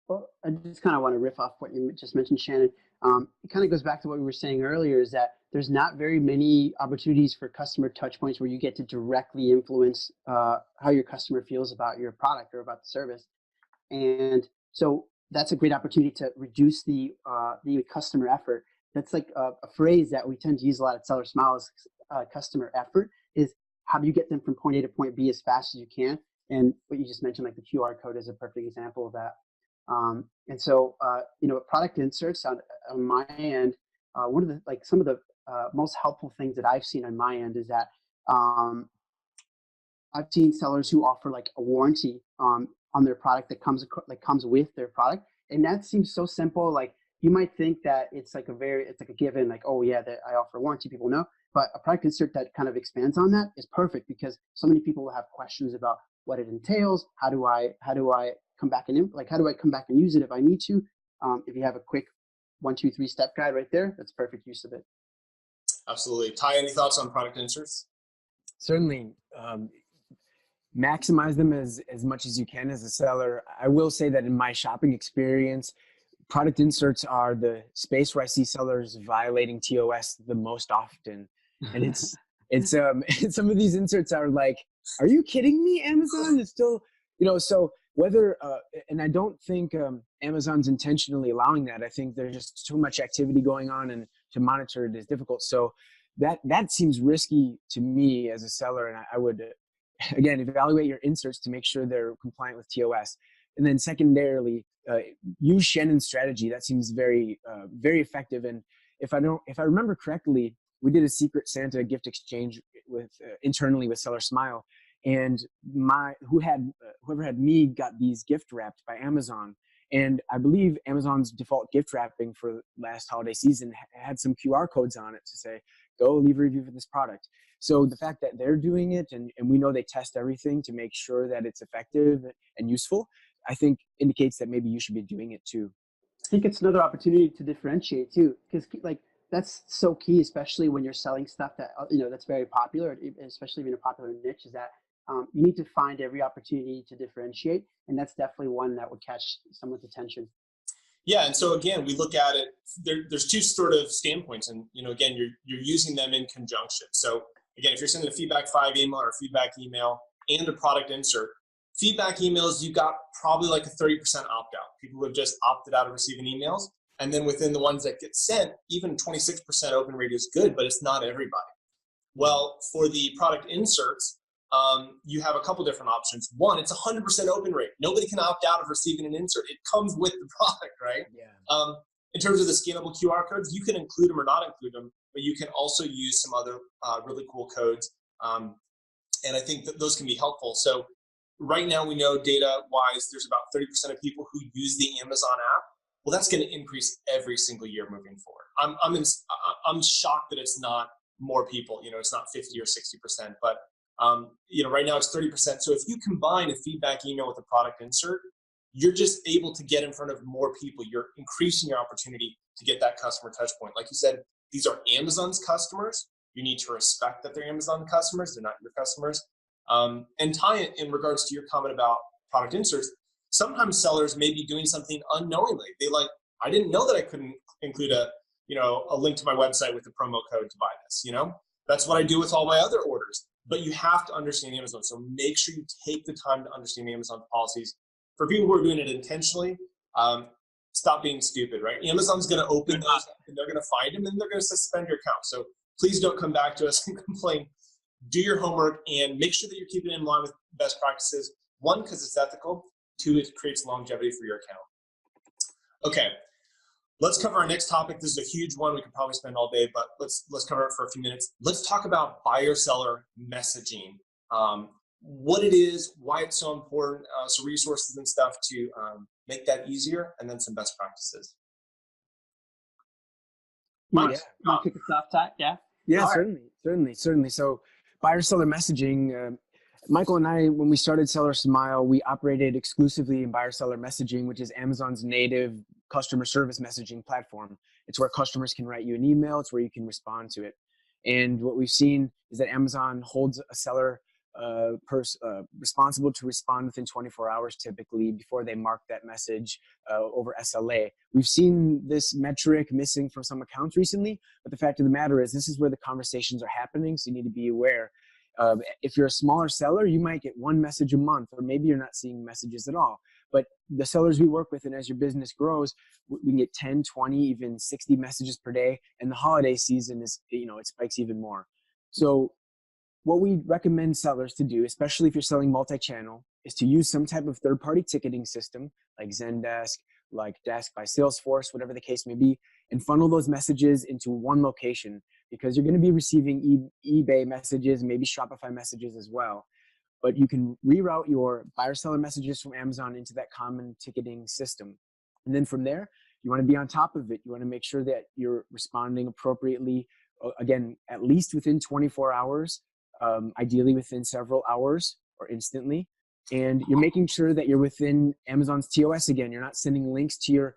Well, I just kind of want to riff off what you just mentioned, Shannon. it kind of goes back to what we were saying earlier, is that there's not very many opportunities for customer touch points where you get to directly influence how your customer feels about your product or about the service. And so that's a great opportunity to reduce the customer effort. That's like a phrase that we tend to use a lot at SellerSmile is customer effort, is how do you get them from point A to point B as fast as you can? And what you just mentioned, like the QR code is a perfect example of that. And so, product inserts on my end, one of the, some of the most helpful things that I've seen on my end is that I've seen sellers who offer like a warranty on their product that comes with their product. And that seems so simple. Like you might think that it's like a given, like, oh yeah, that I offer a warranty, people know. But a product insert that kind of expands on that is perfect, because so many people will have questions about what it entails. How do I come back and how do I come back and use it if I need to? If you have a quick 1, 2, 3 step guide right there, that's perfect use of it. Absolutely. Ty, any thoughts on product inserts? Certainly. Maximize them as much as you can as a seller. I will say that in my shopping experience, product inserts are the space where I see sellers violating TOS the most often. And it's some of these inserts are like, are you kidding me? Amazon is still, so whether, and I don't think Amazon's intentionally allowing that. I think there's just too much activity going on, and to monitor it is difficult. So that seems risky to me as a seller. And I would, again, evaluate your inserts to make sure they're compliant with TOS. And then secondarily, use Shannon's strategy. That seems very, very effective. And if I remember correctly, we did a Secret Santa gift exchange with internally with SellerSmile, and whoever had me got these gift wrapped by Amazon. And I believe Amazon's default gift wrapping for last holiday season had some QR codes on it to say, go leave a review for this product. So the fact that they're doing it, and we know they test everything to make sure that it's effective and useful, I think indicates that maybe you should be doing it too. I think it's another opportunity to differentiate too, because that's so key, especially when you're selling stuff that that's very popular, especially in a popular niche. Is that you need to find every opportunity to differentiate, and that's definitely one that would catch someone's attention. Yeah, and so again, we look at it. There's two sort of standpoints, and again, you're using them in conjunction. So again, if you're sending a FeedbackFive email or a feedback email and a product insert, feedback emails, you got probably like a 30% opt out. People who have just opted out of receiving emails. And then within the ones that get sent, even 26% open rate is good, but it's not everybody. Well, for the product inserts, you have a couple different options. One, it's 100% open rate. Nobody can opt out of receiving an insert. It comes with the product, right? Yeah. In terms of the scannable QR codes, you can include them or not include them, but you can also use some other really cool codes. And I think that those can be helpful. So right now we know data-wise, there's about 30% of people who use the Amazon app. Well, that's going to increase every single year moving forward. I'm shocked that it's not more people. It's not 50 or 60%, but right now it's 30%. So if you combine a feedback email with a product insert, you're just able to get in front of more people. You're increasing your opportunity to get that customer touch point. Like you said, these are Amazon's customers. You need to respect that they're Amazon customers. They're not your customers. And tie it in regards to your comment about product inserts. Sometimes sellers may be doing something unknowingly. I didn't know that I couldn't include a link to my website with a promo code to buy this. That's what I do with all my other orders. But you have to understand Amazon. So make sure you take the time to understand Amazon policies. For people who are doing it intentionally, stop being stupid, right? Amazon's going to open those up, and they're going to find them, and they're going to suspend your account. So please don't come back to us and complain. Do your homework and make sure that you're keeping it in line with best practices. 1, because it's ethical. 2, it creates longevity for your account. Okay, let's cover our next topic. This is a huge one. We could probably spend all day, but let's cover it for a few minutes. Let's talk about buyer-seller messaging. What it is, why it's so important, some resources and stuff to make that easier, and then some best practices. Mike, you want to kick us off, Ty? Yeah? Yeah, certainly. So buyer-seller messaging, Michael and I, when we started SellerSmile, we operated exclusively in buyer-seller messaging, which is Amazon's native customer service messaging platform. It's where customers can write you an email. It's where you can respond to it. And what we've seen is that Amazon holds a seller responsible to respond within 24 hours typically before they mark that message over SLA. We've seen this metric missing from some accounts recently, but the fact of the matter is this is where the conversations are happening, so you need to be aware. If you're a smaller seller, you might get one message a month, or maybe you're not seeing messages at all. But the sellers we work with, and as your business grows, we can get 10, 20, even 60 messages per day. And the holiday season is, it spikes even more. So what we recommend sellers to do, especially if you're selling multi-channel, is to use some type of third-party ticketing system like Zendesk, like Desk by Salesforce, whatever the case may be, and funnel those messages into one location, because you're going to be receiving eBay messages, maybe Shopify messages as well. But you can reroute your buyer-seller messages from Amazon into that common ticketing system. And then from there, you want to be on top of it. You want to make sure that you're responding appropriately, again, at least within 24 hours, ideally within several hours or instantly. And you're making sure that you're within Amazon's TOS again. You're not sending links to your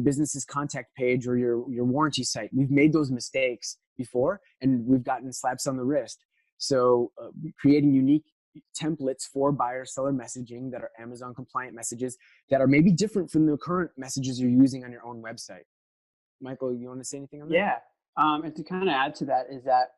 business's contact page or your warranty site. We've made those mistakes before, and we've gotten slaps on the wrist. So creating unique templates for buyer-seller messaging that are Amazon compliant messages that are maybe different from the current messages you're using on your own website. Michael, you want to say anything on that? Yeah. And to kind of add to that is that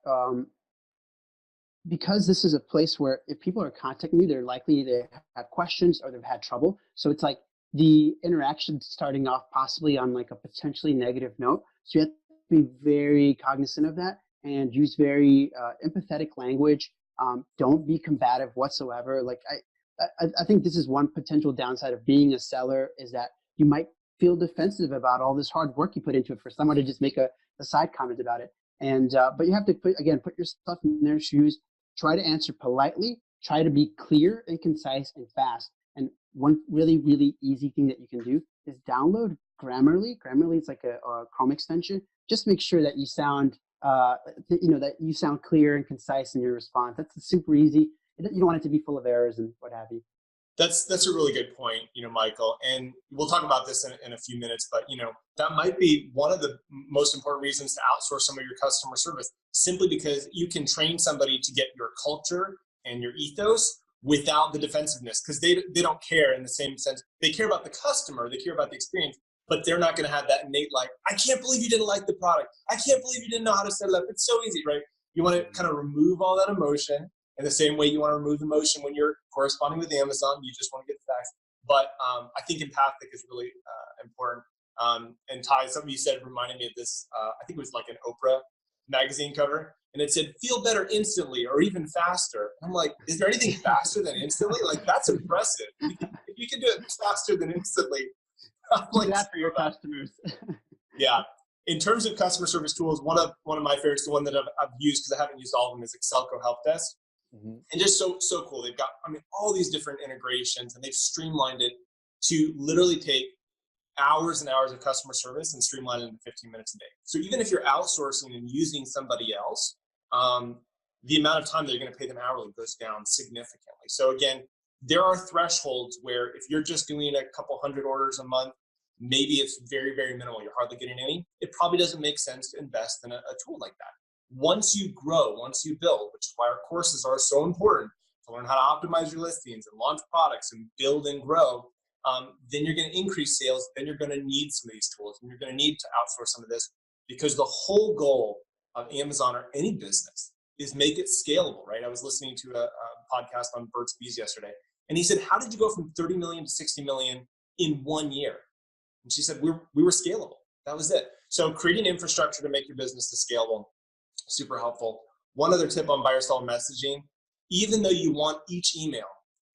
because this is a place where if people are contacting you, they're likely to have questions or they've had trouble. So it's like the interaction starting off possibly on like a potentially negative note. So you have to be very cognizant of that and use very empathetic language. Don't be combative whatsoever. Like I think this is one potential downside of being a seller, is that you might feel defensive about all this hard work you put into it for someone to just make a side comment about it. And but you have to put yourself in their shoes. Try to answer politely. Try to be clear and concise and fast. And one really, really easy thing that you can do is download Grammarly. Grammarly is like a Chrome extension. Just make sure that you sound that you sound clear and concise in your response. That's super easy. You don't want it to be full of errors and what have you. That's a really good point, Michael. And we'll talk about this in a few minutes, but that might be one of the most important reasons to outsource some of your customer service, simply because you can train somebody to get your culture and your ethos without the defensiveness, because they don't care in the same sense. They care about the customer, they care about the experience, but they're not going to have that innate, like, I can't believe you didn't like the product. I can't believe you didn't know how to set it up. It's so easy, right? You want to kind of remove all that emotion. In the same way you want to remove emotion when you're corresponding with Amazon, you just want to get the facts. But I think empathic is really important. And Ty, something you said reminded me of this, I think it was like an Oprah magazine cover, and it said, feel better instantly or even faster. And I'm like, is there anything faster than instantly? Like, that's impressive. If you can do it faster than instantly, I'm Do like, that for your customers. Yeah. In terms of customer service tools, one of my favorites, the one that I've used because I haven't used all of them, is Excelco Help Desk. Mm-hmm. And just so cool. They've got, all these different integrations, and they've streamlined it to literally take hours and hours of customer service and streamline it into 15 minutes a day. So even if you're outsourcing and using somebody else, the amount of time that you're going to pay them hourly goes down significantly. So again, there are thresholds where if you're just doing a couple hundred orders a month, maybe it's very, very minimal. You're hardly getting any. It probably doesn't make sense to invest in a tool like that. Once you grow, once you build, which is why our courses are so important, to learn how to optimize your listings and launch products and build and grow, then you're going to increase sales. Then you're going to need some of these tools, and you're going to need to outsource some of this, because the whole goal of Amazon or any business is make it scalable, right? I was listening to a podcast on Burt's Bees yesterday, and he said, how did you go from 30 million to 60 million in 1 year? And she said, we were scalable. That was it. So creating infrastructure to make your business scalable, super helpful. One other tip on buyer-seller messaging: even though you want each email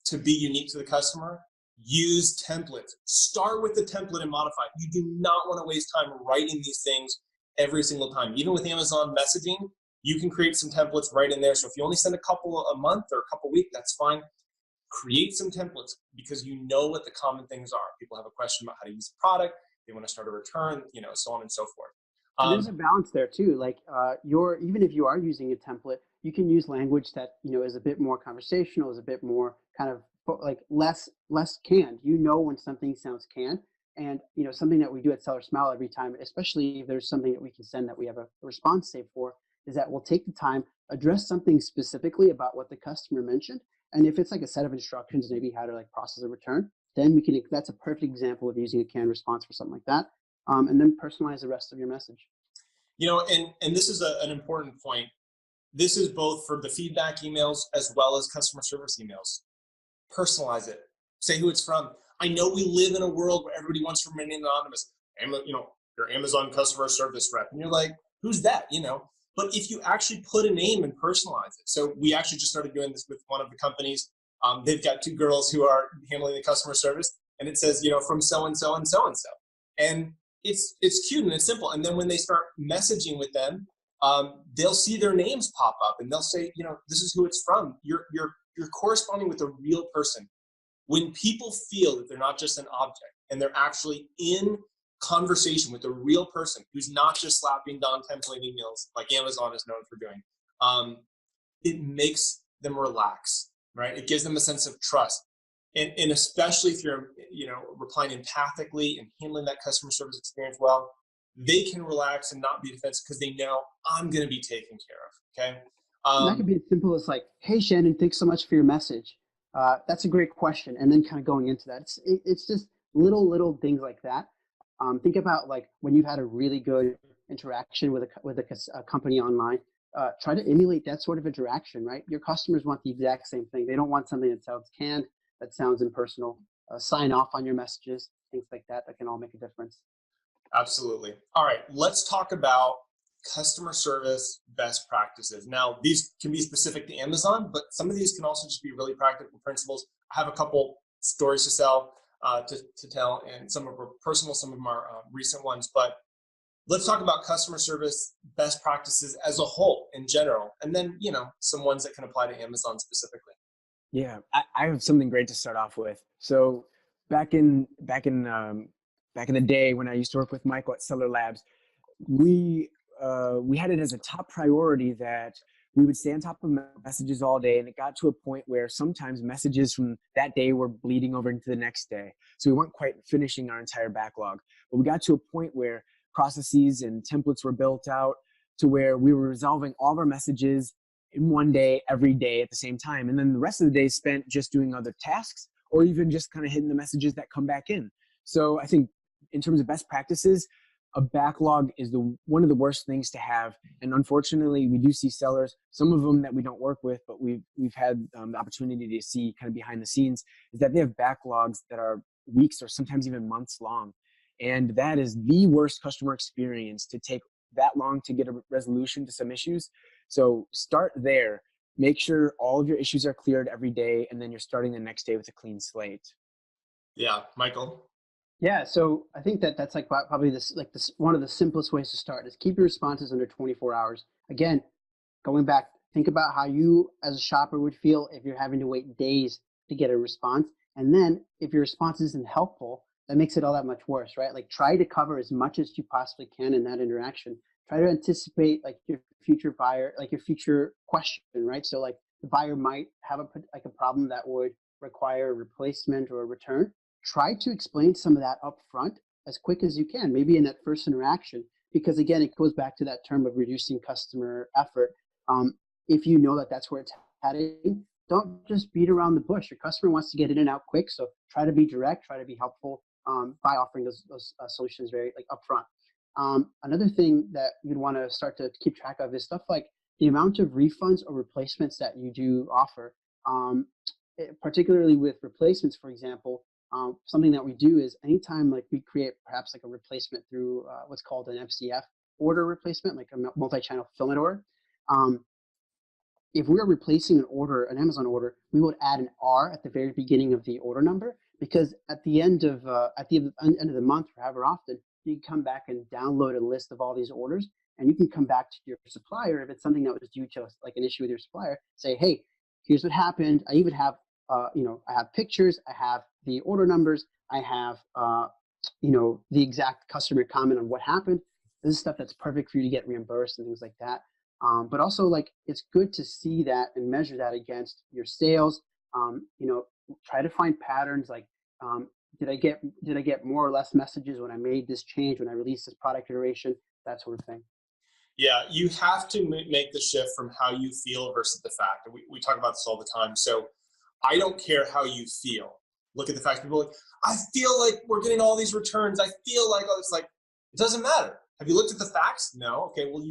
to be unique to the customer, use templates. Start with the template and modify it. You do not want to waste time writing these things every single time. Even with Amazon messaging, you can create some templates right in there. So if you only send a couple a month or a couple a week, that's fine. Create some templates, because you know what the common things are. People have a question about how to use the product. They want to start a return, so on and so forth. There's a balance there too. Like even if you are using a template, you can use language that is a bit more conversational, is a bit more kind of like less canned. When something sounds canned, and something that we do at SellerSmile every time, especially if there's something that we can send that we have a response saved for, is that we'll take the time, address something specifically about what the customer mentioned. And if it's like a set of instructions, maybe how to like process a return, then we can, that's a perfect example of using a canned response for something like that. And then personalize the rest of your message. And this is an important point. This is both for the feedback emails as well as customer service emails. Personalize it. Say who it's from. I know we live in a world where everybody wants to remain anonymous. Your Amazon customer service rep, and you're like, who's that? But if you actually put a name and personalize it. So we actually just started doing this with one of the companies. They've got 2 girls who are handling the customer service, and it says, from so and so and so and so, and it's cute and it's simple. And then when they start messaging with them, they'll see their names pop up, and they'll say, this is who it's from. You're corresponding with a real person. When people feel that they're not just an object and they're actually in conversation with a real person who's not just slapping down template emails like Amazon is known for doing, it makes them relax, right? It gives them a sense of trust. And especially if you're, replying empathically and handling that customer service experience well, they can relax and not be defensive because they know I'm going to be taken care of. Okay. That could be as simple as like, hey, Shannon, thanks so much for your message. That's a great question. And then kind of going into that, it's just little things like that. Think about like when you've had a really good interaction with a company online, try to emulate that sort of interaction, right? Your customers want the exact same thing. They don't want something that sounds canned, that sounds impersonal. Sign off on your messages, things like that can all make a difference. Absolutely. All right, let's talk about customer service best practices. Now, these can be specific to Amazon, but some of these can also just be really practical principles. I have a couple stories to tell, and some of them are personal, some of them are recent ones. But let's talk about customer service best practices as a whole in general, and then some ones that can apply to Amazon specifically. Yeah, I have something great to start off with. So back in the day when I used to work with Michael at Seller Labs, we had it as a top priority that we would stay on top of messages all day, and it got to a point where sometimes messages from that day were bleeding over into the next day. So we weren't quite finishing our entire backlog, but we got to a point where processes and templates were built out to where we were resolving all of our messages in one day, every day at the same time. And then the rest of the day spent just doing other tasks or even just kind of hitting the messages that come back in. So I think in terms of best practices, a backlog is one of the worst things to have. And unfortunately, we do see sellers, some of them that we don't work with, but we've had the opportunity to see kind of behind the scenes, is that they have backlogs that are weeks or sometimes even months long. And that is the worst customer experience, to take that long to get a resolution to some issues. So start there. Make sure all of your issues are cleared every day, and then you're starting the next day with a clean slate. Yeah, Michael. Yeah, so I think that's like probably this one of the simplest ways to start is keep your responses under 24 hours. Again, going back, think about how you as a shopper would feel if you're having to wait days to get a response. And then if your response isn't helpful, that makes it all that much worse, right? Like try to cover as much as you possibly can in that interaction. Try to anticipate like your future buyer, like your future question, right? So like the buyer might have a problem that would require a replacement or a return. Try to explain some of that up front as quick as you can, maybe in that first interaction, because again, it goes back to that term of reducing customer effort. If you know that that's where it's heading, don't just beat around the bush. Your customer wants to get in and out quick, so try to be direct, try to be helpful by offering those solutions very like upfront. Another thing that you'd want to start to keep track of is stuff like the amount of refunds or replacements that you do offer. Particularly with replacements, for example, something that we do is anytime like we create perhaps like a replacement through what's called an FCF order replacement, like a multi-channel fulfillment order. If we're replacing an order, an Amazon order, we would add an R at the very beginning of the order number, because at the end of the month, or however often, you can come back and download a list of all these orders, and you can come back to your supplier if it's something that was due to like an issue with your supplier. Say, hey, here's what happened. I even have I have pictures, I have the order numbers, I have the exact customer comment on what happened. This is stuff that's perfect for you to get reimbursed and things like that. But also, like, it's good to see that and measure that against your sales. Try to find patterns like, did I get more or less messages when I made this change, when I released this product iteration, that sort of thing. Yeah, you have to make the shift from how you feel versus the fact. And we talk about this all the time. So I don't care how you feel. Look at the fact. People are like, I feel like we're getting all these returns. I feel like, oh, it's like, it doesn't matter. Have you looked at the facts? No. Okay, well,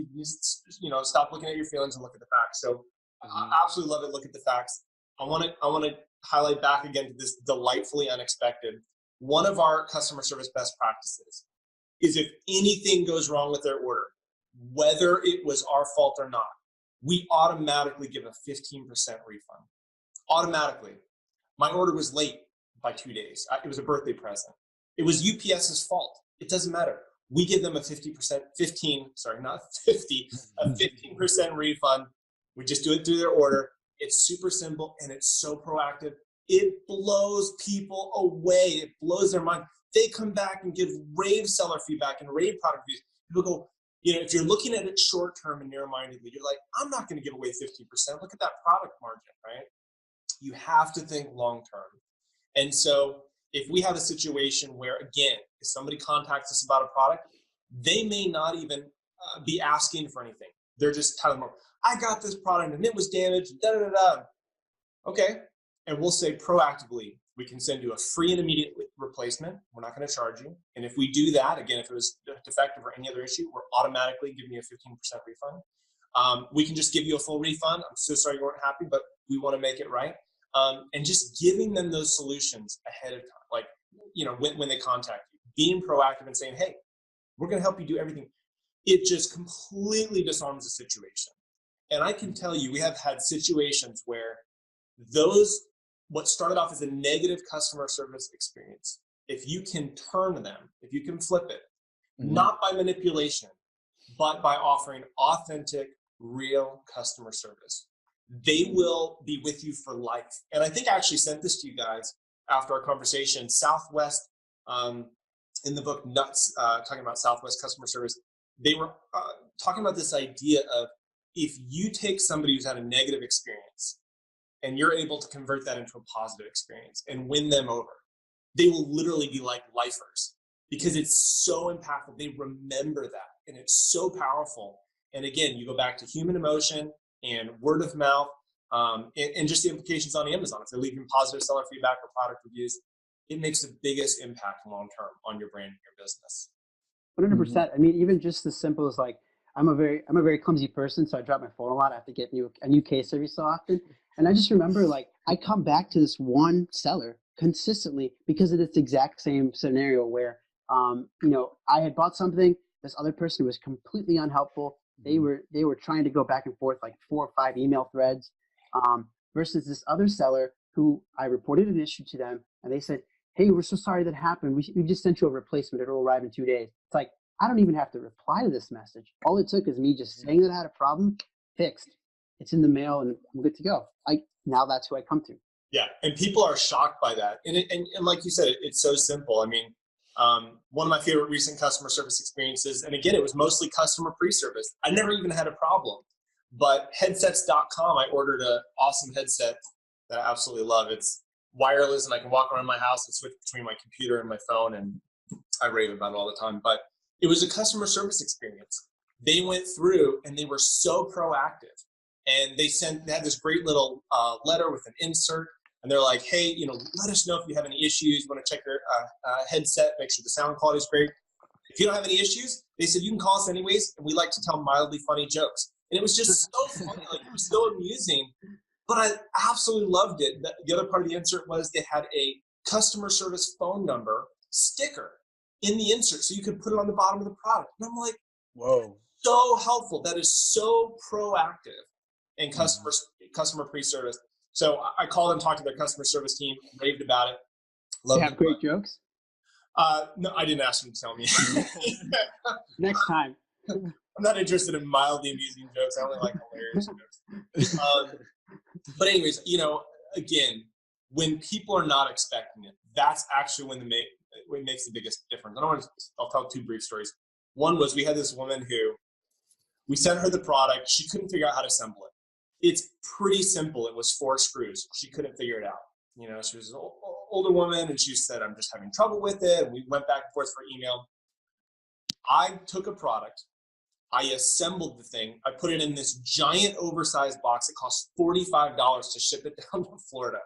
stop looking at your feelings and look at the facts. So I absolutely love it. Look at the facts. I want to highlight back again to this delightfully unexpected. One of our customer service best practices is if anything goes wrong with their order, whether it was our fault or not, we automatically give a 15% refund. Automatically. My order was late by 2 days. It was a birthday present. It was UPS's fault. It doesn't matter. We give them a 15% refund. We just do it through their order. It's super simple and it's so proactive. It blows people away. It blows their mind. They come back and give rave seller feedback and rave product reviews. People go, if you're looking at it short term and narrow-mindedly, you're like, I'm not going to give away 15%. Look at that product margin, right? You have to think long term. And so if we have a situation where, again, if somebody contacts us about a product, they may not even be asking for anything. They're just telling them, I got this product and it was damaged, Okay. And we'll say proactively, we can send you a free and immediate replacement. We're not going to charge you. And if we do that, again, if it was defective or any other issue, we're automatically giving you a 15% refund. We can just give you a full refund. I'm so sorry you weren't happy, but we want to make it right. And just giving them those solutions ahead of time, like, when they contact you, being proactive and saying, hey, we're going to help you do everything. It just completely disarms the situation. And I can tell you, we have had situations where what started off as a negative customer service experience, if you can turn them, if you can flip it, not by manipulation, but by offering authentic, real customer service, they will be with you for life. And I think I actually sent this to you guys after our conversation. Southwest, in the book Nuts, talking about Southwest customer service, they were talking about this idea of, if you take somebody who's had a negative experience and you're able to convert that into a positive experience and win them over, they will literally be like lifers, because it's so impactful. They remember that, and it's so powerful. And again, you go back to human emotion and word of mouth, and just the implications on Amazon. If they're leaving positive seller feedback or product reviews, it makes the biggest impact long term on your brand and your business. 100%. I mean, even just as simple as like, I'm a very clumsy person, so I drop my phone a lot. I have to get a new case every so often. And I just remember, like, I come back to this one seller consistently because of this exact same scenario where, I had bought something. This other person was completely unhelpful. They were trying to go back and forth like 4 or 5 email threads, versus this other seller who I reported an issue to them, and they said, hey, we're so sorry that happened. We just sent you a replacement. It'll arrive in 2 days. It's like, I don't even have to reply to this message. All it took is me just saying that I had a problem, fixed. It's in the mail and I'm good to go. Now that's who I come to. Yeah, and people are shocked by that. And like you said, it's so simple. I mean, one of my favorite recent customer service experiences, and again, it was mostly customer pre-service. I never even had a problem. But headsets.com, I ordered an awesome headset that I absolutely love. It's wireless and I can walk around my house and switch between my computer and my phone, and I rave about it all the time. But it was a customer service experience. They went through and they were so proactive, and they had this great little letter with an insert, and they're like, hey, let us know if you have any issues. You want to check your headset, make sure the sound quality is great. If you don't have any issues, they said, you can call us anyways, and we like to tell mildly funny jokes. And it was just so funny, like, it was so amusing, but I absolutely loved it. The other part of the insert was they had a customer service phone number sticker in the insert, so you could put it on the bottom of the product. And I'm like, whoa, so helpful. That is so proactive in customer pre-service. So I called and talked to their customer service team, raved about it. They have great jokes? No, I didn't ask them to tell me. Next time. I'm not interested in mildly amusing jokes. I only like hilarious jokes. But anyways, again, when people are not expecting it, that's actually when it makes the biggest difference. I'll tell 2 brief stories. One was, we had this woman who, we sent her the product. She couldn't figure out how to assemble it. It's pretty simple. It was 4 screws. She couldn't figure it out. She was an older woman, and she said, I'm just having trouble with it. And we went back and forth for email. I took a product. I assembled the thing. I put it in this giant oversized box. It cost $45 to ship it down to Florida.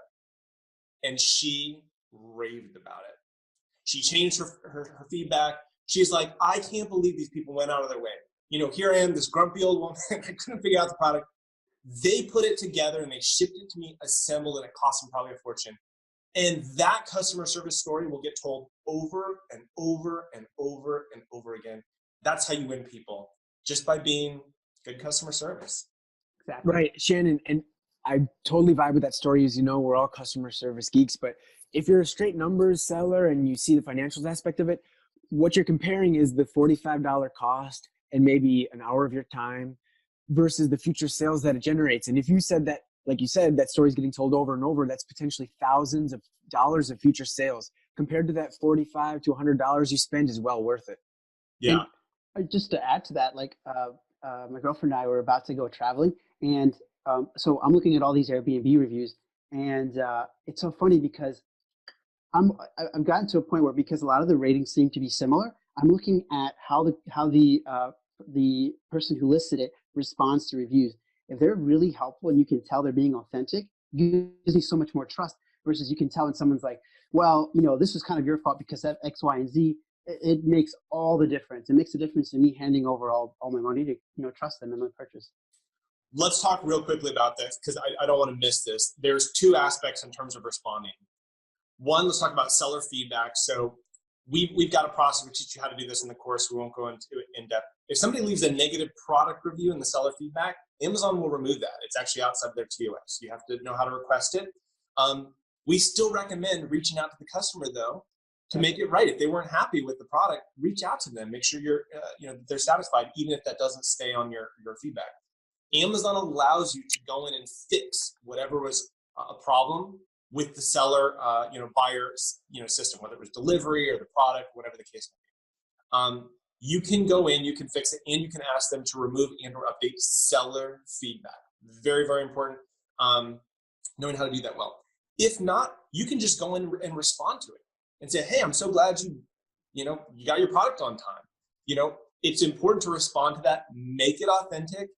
And she raved about it. She changed her feedback. She's like, I can't believe these people went out of their way. Here I am, this grumpy old woman. I couldn't figure out the product. They put it together and they shipped it to me, assembled, and it cost them probably a fortune. And that customer service story will get told over and over and over and over again. That's how you win people, just by being good customer service. Exactly. Right, Shannon, and I totally vibe with that story. As you know, we're all customer service geeks, but if you're a straight numbers seller and you see the financials aspect of it, what you're comparing is the $45 cost and maybe an hour of your time versus the future sales that it generates. And if you said that, like you said, that story's getting told over and over, that's potentially thousands of dollars of future sales compared to that $45 to $100 you spend is well worth it. Yeah. And just to add to that, like my girlfriend and I were about to go traveling, and so I'm looking at all these Airbnb reviews, and it's so funny because I've gotten to a point where, because a lot of the ratings seem to be similar, I'm looking at how the person who listed it responds to reviews. If they're really helpful and you can tell they're being authentic, it gives me so much more trust, versus you can tell when someone's like, well, this was kind of your fault because of X, Y, and Z. It makes all the difference. It makes a difference in me handing over all my money to trust them in my purchase. Let's talk real quickly about this, because I don't want to miss this. There's two aspects in terms of responding. One, let's talk about seller feedback. So we've got a process. We teach you how to do this in the course. We won't go into it in depth. If somebody leaves a negative product review in the seller feedback, Amazon will remove that. It's actually outside their TOS. You have to know how to request it. We still recommend reaching out to the customer, though, to make it right. If they weren't happy with the product, reach out to them. Make sure they're satisfied, even if that doesn't stay on your feedback. Amazon allows you to go in and fix whatever was a problem with the seller, buyer, system, whether it was delivery or the product, whatever the case may be. You can go in, you can fix it, and you can ask them to remove and or update seller feedback. Very, very important. Knowing how to do that well. If not, you can just go in and respond to it and say, hey, I'm so glad you got your product on time. It's important to respond to that. Make it authentic.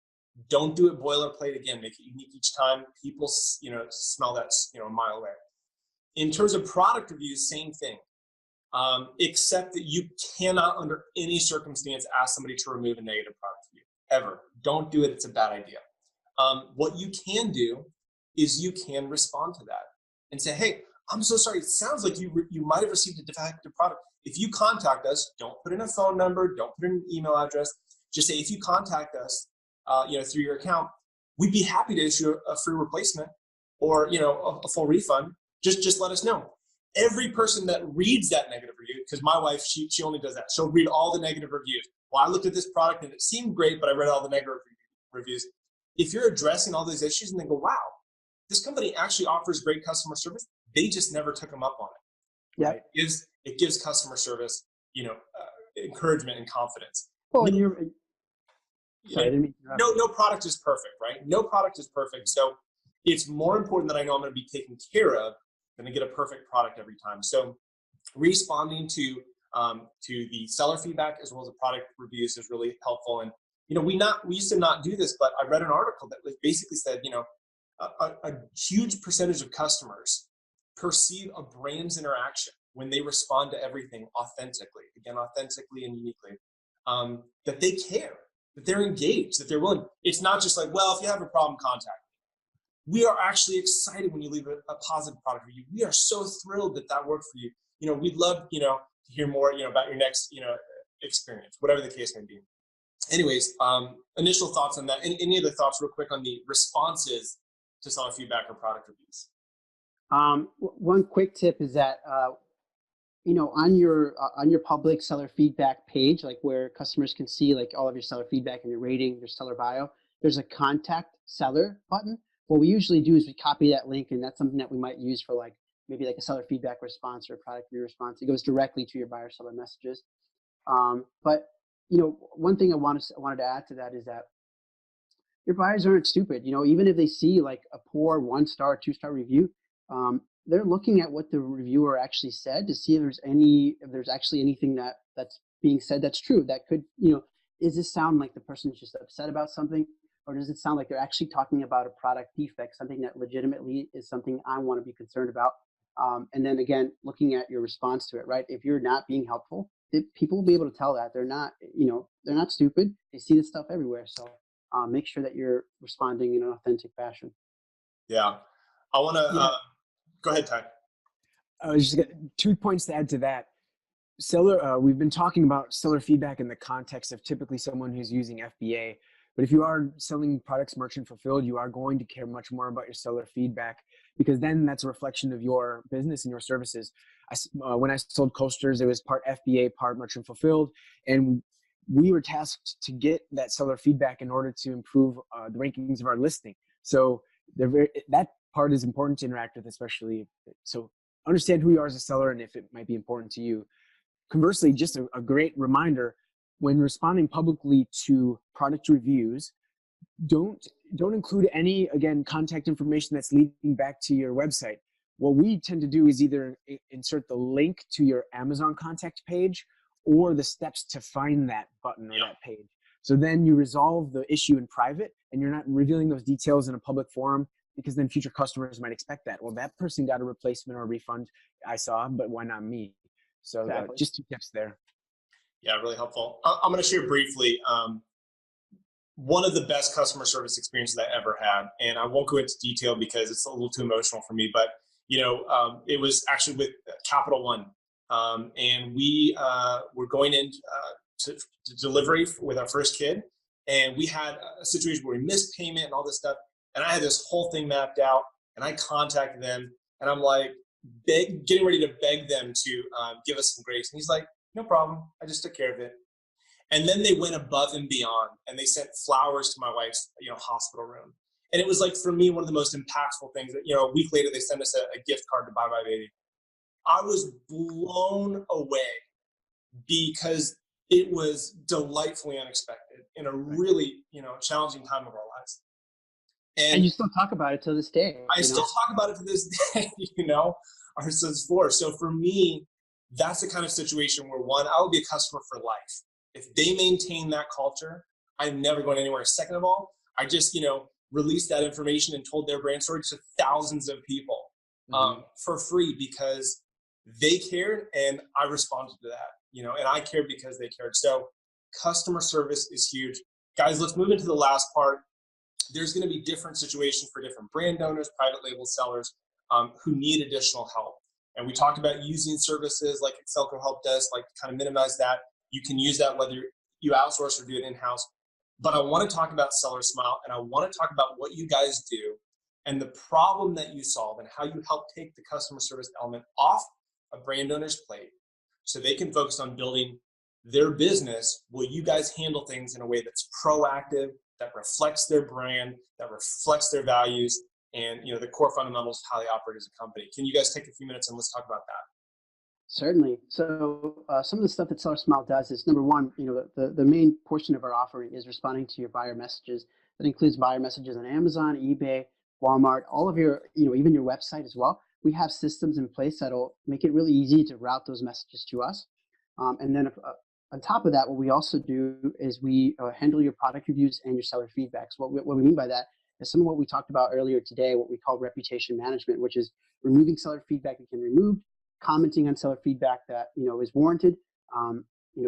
Don't do it boilerplate again. Make it unique each time. People, smell that, a mile away. In terms of product reviews, same thing. Except that you cannot, under any circumstance, ask somebody to remove a negative product review. Ever. Don't do it. It's a bad idea. What you can do is you can respond to that and say, hey, I'm so sorry. It sounds like you might have received a defective product. If you contact us, don't put in a phone number, don't put in an email address. Just say, if you contact us, through your account, we'd be happy to issue a free replacement or, a full refund. Just let us know. Every person that reads that negative review, because my wife, she only does that. She'll read all the negative reviews. Well, I looked at this product and it seemed great, but I read all the negative reviews. If you're addressing all those issues and they go, wow, this company actually offers great customer service, they just never took them up on it. Yeah. Right? It gives customer service, encouragement and confidence. Well, and no product is perfect, right? No product is perfect. So it's more important that I know I'm going to be taken care of than to get a perfect product every time. So responding to the seller feedback as well as the product reviews is really helpful. And we used to not do this, but I read an article that basically said a huge percentage of customers perceive a brand's interaction when they respond to everything authentically and uniquely, that they care, that they're engaged, that they're willing. It's not just like, well, if you have a problem, contact me. We are actually excited when you leave a positive product review. We are so thrilled that worked for you. We'd love, to hear more, about your next, experience, whatever the case may be. Anyways, initial thoughts on that. Any other thoughts real quick on the responses to seller feedback or product reviews? One quick tip is that, on your public seller feedback page, like where customers can see like all of your seller feedback and your rating, your seller bio, there's a contact seller button. What we usually do is we copy that link, and that's something that we might use for maybe a seller feedback response or a product review response. It goes directly to your buyer seller messages. But one thing I wanted to add to that is that your buyers aren't stupid. Even if they see like a poor 1-star, 2-star review, they're looking at what the reviewer actually said to see if there's actually anything that's being said that's true. That could, Is this sound like the person's just upset about something, or does it sound like they're actually talking about a product defect, something that legitimately is something I want to be concerned about? And then again, looking at your response to it, right? If you're not being helpful, people will be able to tell that they're not, they're not stupid. They see this stuff everywhere. So make sure that you're responding in an authentic fashion. Yeah. I want to, Yeah. Go ahead, Ty. I was just got 2 points to add to that. We've been talking about seller feedback in the context of typically someone who's using FBA. But if you are selling products merchant fulfilled, you are going to care much more about your seller feedback, because then that's a reflection of your business and your services. When I sold coasters, it was part FBA, part merchant fulfilled. And we were tasked to get that seller feedback in order to improve the rankings of our listing. So that part is important to interact with, especially. So understand who you are as a seller and if it might be important to you. Conversely, just a great reminder, when responding publicly to product reviews, don't include any, again, contact information that's leading back to your website. What we tend to do is either insert the link to your Amazon contact page or the steps to find that button or that page. So then you resolve the issue in private and you're not revealing those details in a public forum, because then future customers might expect that. Well, that person got a replacement or a refund, I saw, but why not me? So Exactly. just 2 tips there. Yeah, really helpful. I'm going to share briefly one of the best customer service experiences I ever had, and I won't go into detail because it's a little too emotional for me. But it was actually with Capital One, and we were going in to delivery with our first kid, and we had a situation where we missed payment and all this stuff. And I had this whole thing mapped out, and I contacted them, and I'm like getting ready to beg them to give us some grace. And he's like, "No problem, I just took care of it." And then they went above and beyond, and they sent flowers to my wife's hospital room. And it was like, for me, one of the most impactful things. That a week later they sent us a gift card to Bye Bye Baby. I was blown away because it was delightfully unexpected in a really challenging time of our lives. And you still talk about it to this day. I still talk about it to this day, our son's 4. So for me, that's the kind of situation where, one, I will be a customer for life. If they maintain that culture, I'm never going anywhere. Second of all, I just, released that information and told their brand story to thousands of people for free, because they cared and I responded to that, and I cared because they cared. So customer service is huge. Guys, let's move into the last part. There's going to be different situations for different brand owners, private label sellers who need additional help. And we talked about using services like Excelco Help Desk, like kind of minimize that. You can use that whether you outsource or do it in-house. But I want to talk about SellerSmile, and I want to talk about what you guys do and the problem that you solve and how you help take the customer service element off a brand owner's plate so they can focus on building their business. Will you guys handle things in a way that's proactive, that reflects their brand, that reflects their values, and the core fundamentals of how they operate as a company? Can you guys take a few minutes and let's talk about that? Certainly. So some of the stuff that SellerSmile does is, number one, the main portion of our offering is responding to your buyer messages. That includes buyer messages on Amazon, eBay, Walmart, all of your, even your website as well. We have systems in place that'll make it really easy to route those messages to us. And then on top of that, what we also do is we handle your product reviews and your seller feedbacks. What we mean by that is some of what we talked about earlier today, what we call reputation management, which is removing seller feedback that can be removed, commenting on seller feedback that is warranted,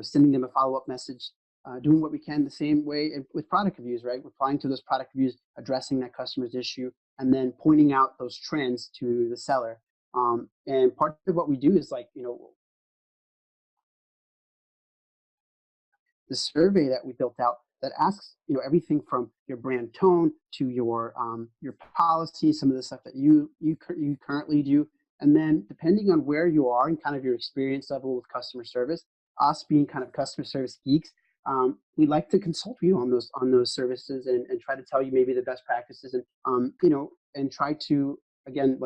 sending them a follow-up message, doing what we can the same way with product reviews, right? Replying to those product reviews, addressing that customer's issue, and then pointing out those trends to the seller. And part of what we do is the survey that we built out that asks everything from your brand tone to your policy, some of the stuff that you currently do. And then depending on where you are and kind of your experience level with customer service, us being kind of customer service geeks, we like to consult you on those services and try to tell you maybe the best practices and try to, again,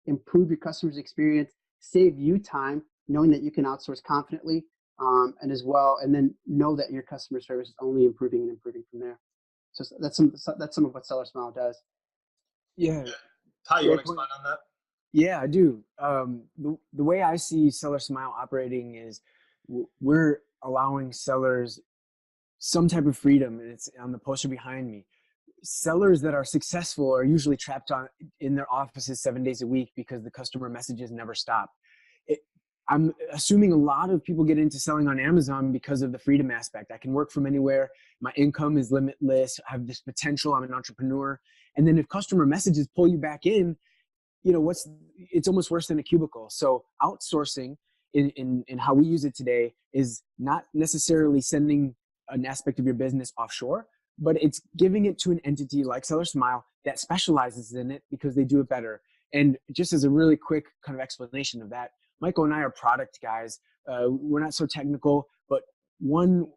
improve your customer's experience, save you time, knowing that you can outsource confidently, and as well, and then know that your customer service is only improving and improving from there. So that's some of what SellerSmile does. Yeah. Ty, you want to expand on that? Yeah, I do. The way I see SellerSmile operating is we're allowing sellers some type of freedom, and it's on the poster behind me. Sellers that are successful are usually trapped in their offices 7 days a week because the customer messages never stop. I'm assuming a lot of people get into selling on Amazon because of the freedom aspect. I can work from anywhere. My income is limitless. I have this potential. I'm an entrepreneur. And then if customer messages pull you back in, it's almost worse than a cubicle. So outsourcing in how we use it today is not necessarily sending an aspect of your business offshore, but it's giving it to an entity like SellerSmile that specializes in it because they do it better. And just as a really quick kind of explanation of that, Michael and I are product guys. We're not so technical, but one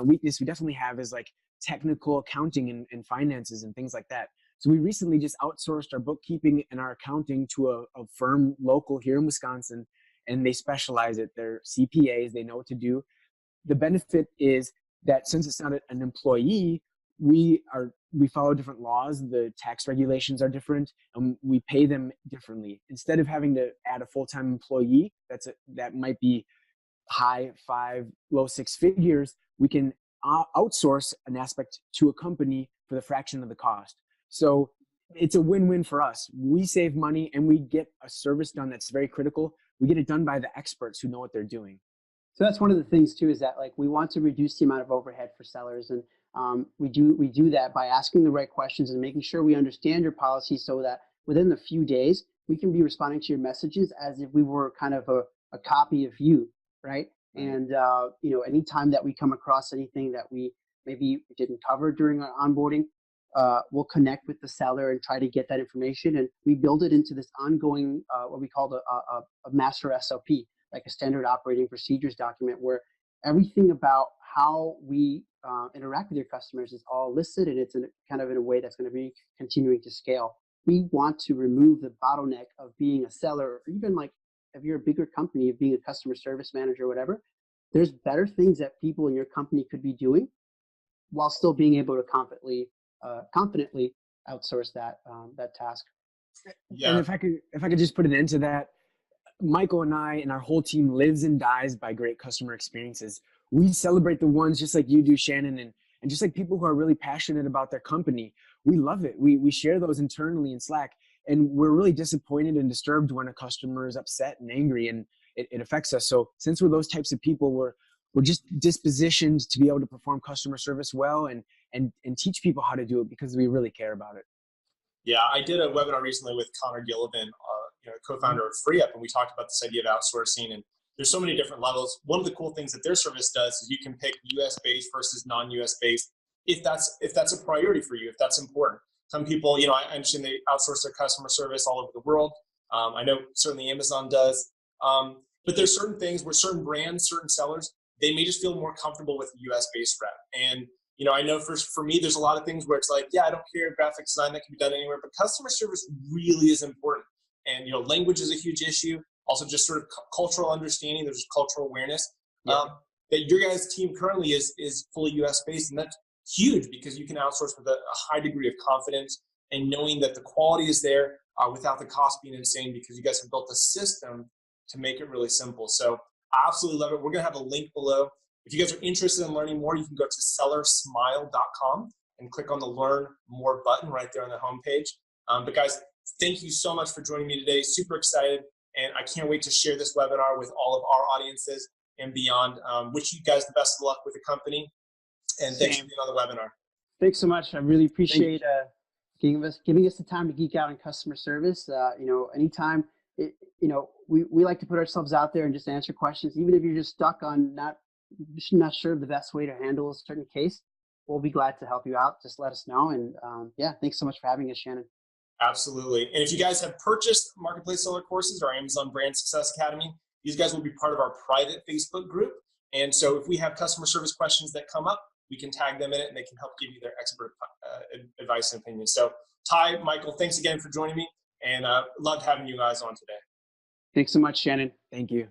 weakness we definitely have is like technical accounting and finances and things like that. So we recently just outsourced our bookkeeping and our accounting to a firm local here in Wisconsin, and they specialize it. They're CPAs. They know what to do. The benefit is that since it's not an employee, we follow different laws. The tax regulations are different, and we pay them differently. Instead of having to add a full-time employee, that might be high 5, low 6 figures, we can outsource an aspect to a company for the fraction of the cost. So it's a win-win for us. We save money and we get a service done that's very critical. We get it done by the experts who know what they're doing. So that's one of the things too, is that like we want to reduce the amount of overhead for sellers, and we do that by asking the right questions and making sure we understand your policy, so that within a few days we can be responding to your messages as if we were kind of a copy of you, right? And anytime that we come across anything that we maybe didn't cover during our onboarding, we'll connect with the seller and try to get that information, and we build it into this ongoing what we call a master SOP, like a standard operating procedures document, where everything about how we interact with your customers is all listed, and it's in a way that's going to be continuing to scale. We want to remove the bottleneck of being a seller, or even like if you're a bigger company, of being a customer service manager or whatever. There's better things that people in your company could be doing while still being able to confidently outsource that task. Yeah. And if I could just put an end to that, Michael and I and our whole team lives and dies by great customer experiences. We celebrate the ones just like you do, Shannon, and just like people who are really passionate about their company. We love it. We share those internally in Slack, and we're really disappointed and disturbed when a customer is upset and angry, and it affects us. So since we're those types of people, we're just dispositioned to be able to perform customer service well and teach people how to do it because we really care about it. Yeah, I did a webinar recently with Connor Gillivan, co-founder of FreeUp, and we talked about this idea of outsourcing, and there's so many different levels. One of the cool things that their service does is you can pick US based versus non-US based if that's a priority for you, if that's important. Some people, I understand they outsource their customer service all over the world. I know certainly Amazon does, but there's certain things where certain brands, certain sellers, they may just feel more comfortable with a US based rep. And I know for me, there's a lot of things where it's like, yeah, I don't care graphic design, that can be done anywhere, but customer service really is important. And language is a huge issue. Also, just sort of cultural understanding. There's just cultural awareness. Yeah. That your guys' team currently is fully US based, and that's huge because you can outsource with a high degree of confidence and knowing that the quality is there without the cost being insane, because you guys have built a system to make it really simple. So I absolutely love it. We're gonna have a link below. If you guys are interested in learning more, you can go to SellerSmile.com and click on the Learn More button right there on the homepage. But guys, thank you so much for joining me today. Super excited, and I can't wait to share this webinar with all of our audiences and beyond. Wish you guys the best of luck with the company, and thanks for being on the webinar. Thanks so much. I really appreciate giving us the time to geek out on customer service. Anytime, we like to put ourselves out there and just answer questions, even if you're just stuck on not sure of the best way to handle a certain case. We'll be glad to help you out. Just let us know. And thanks so much for having us, Shannon. Absolutely. And if you guys have purchased Marketplace Seller courses or Amazon Brand Success Academy, these guys will be part of our private Facebook group. And so if we have customer service questions that come up, we can tag them in it and they can help give you their expert advice and opinion. So Ty, Michael, thanks again for joining me, and loved having you guys on today. Thanks so much, Shannon. Thank you.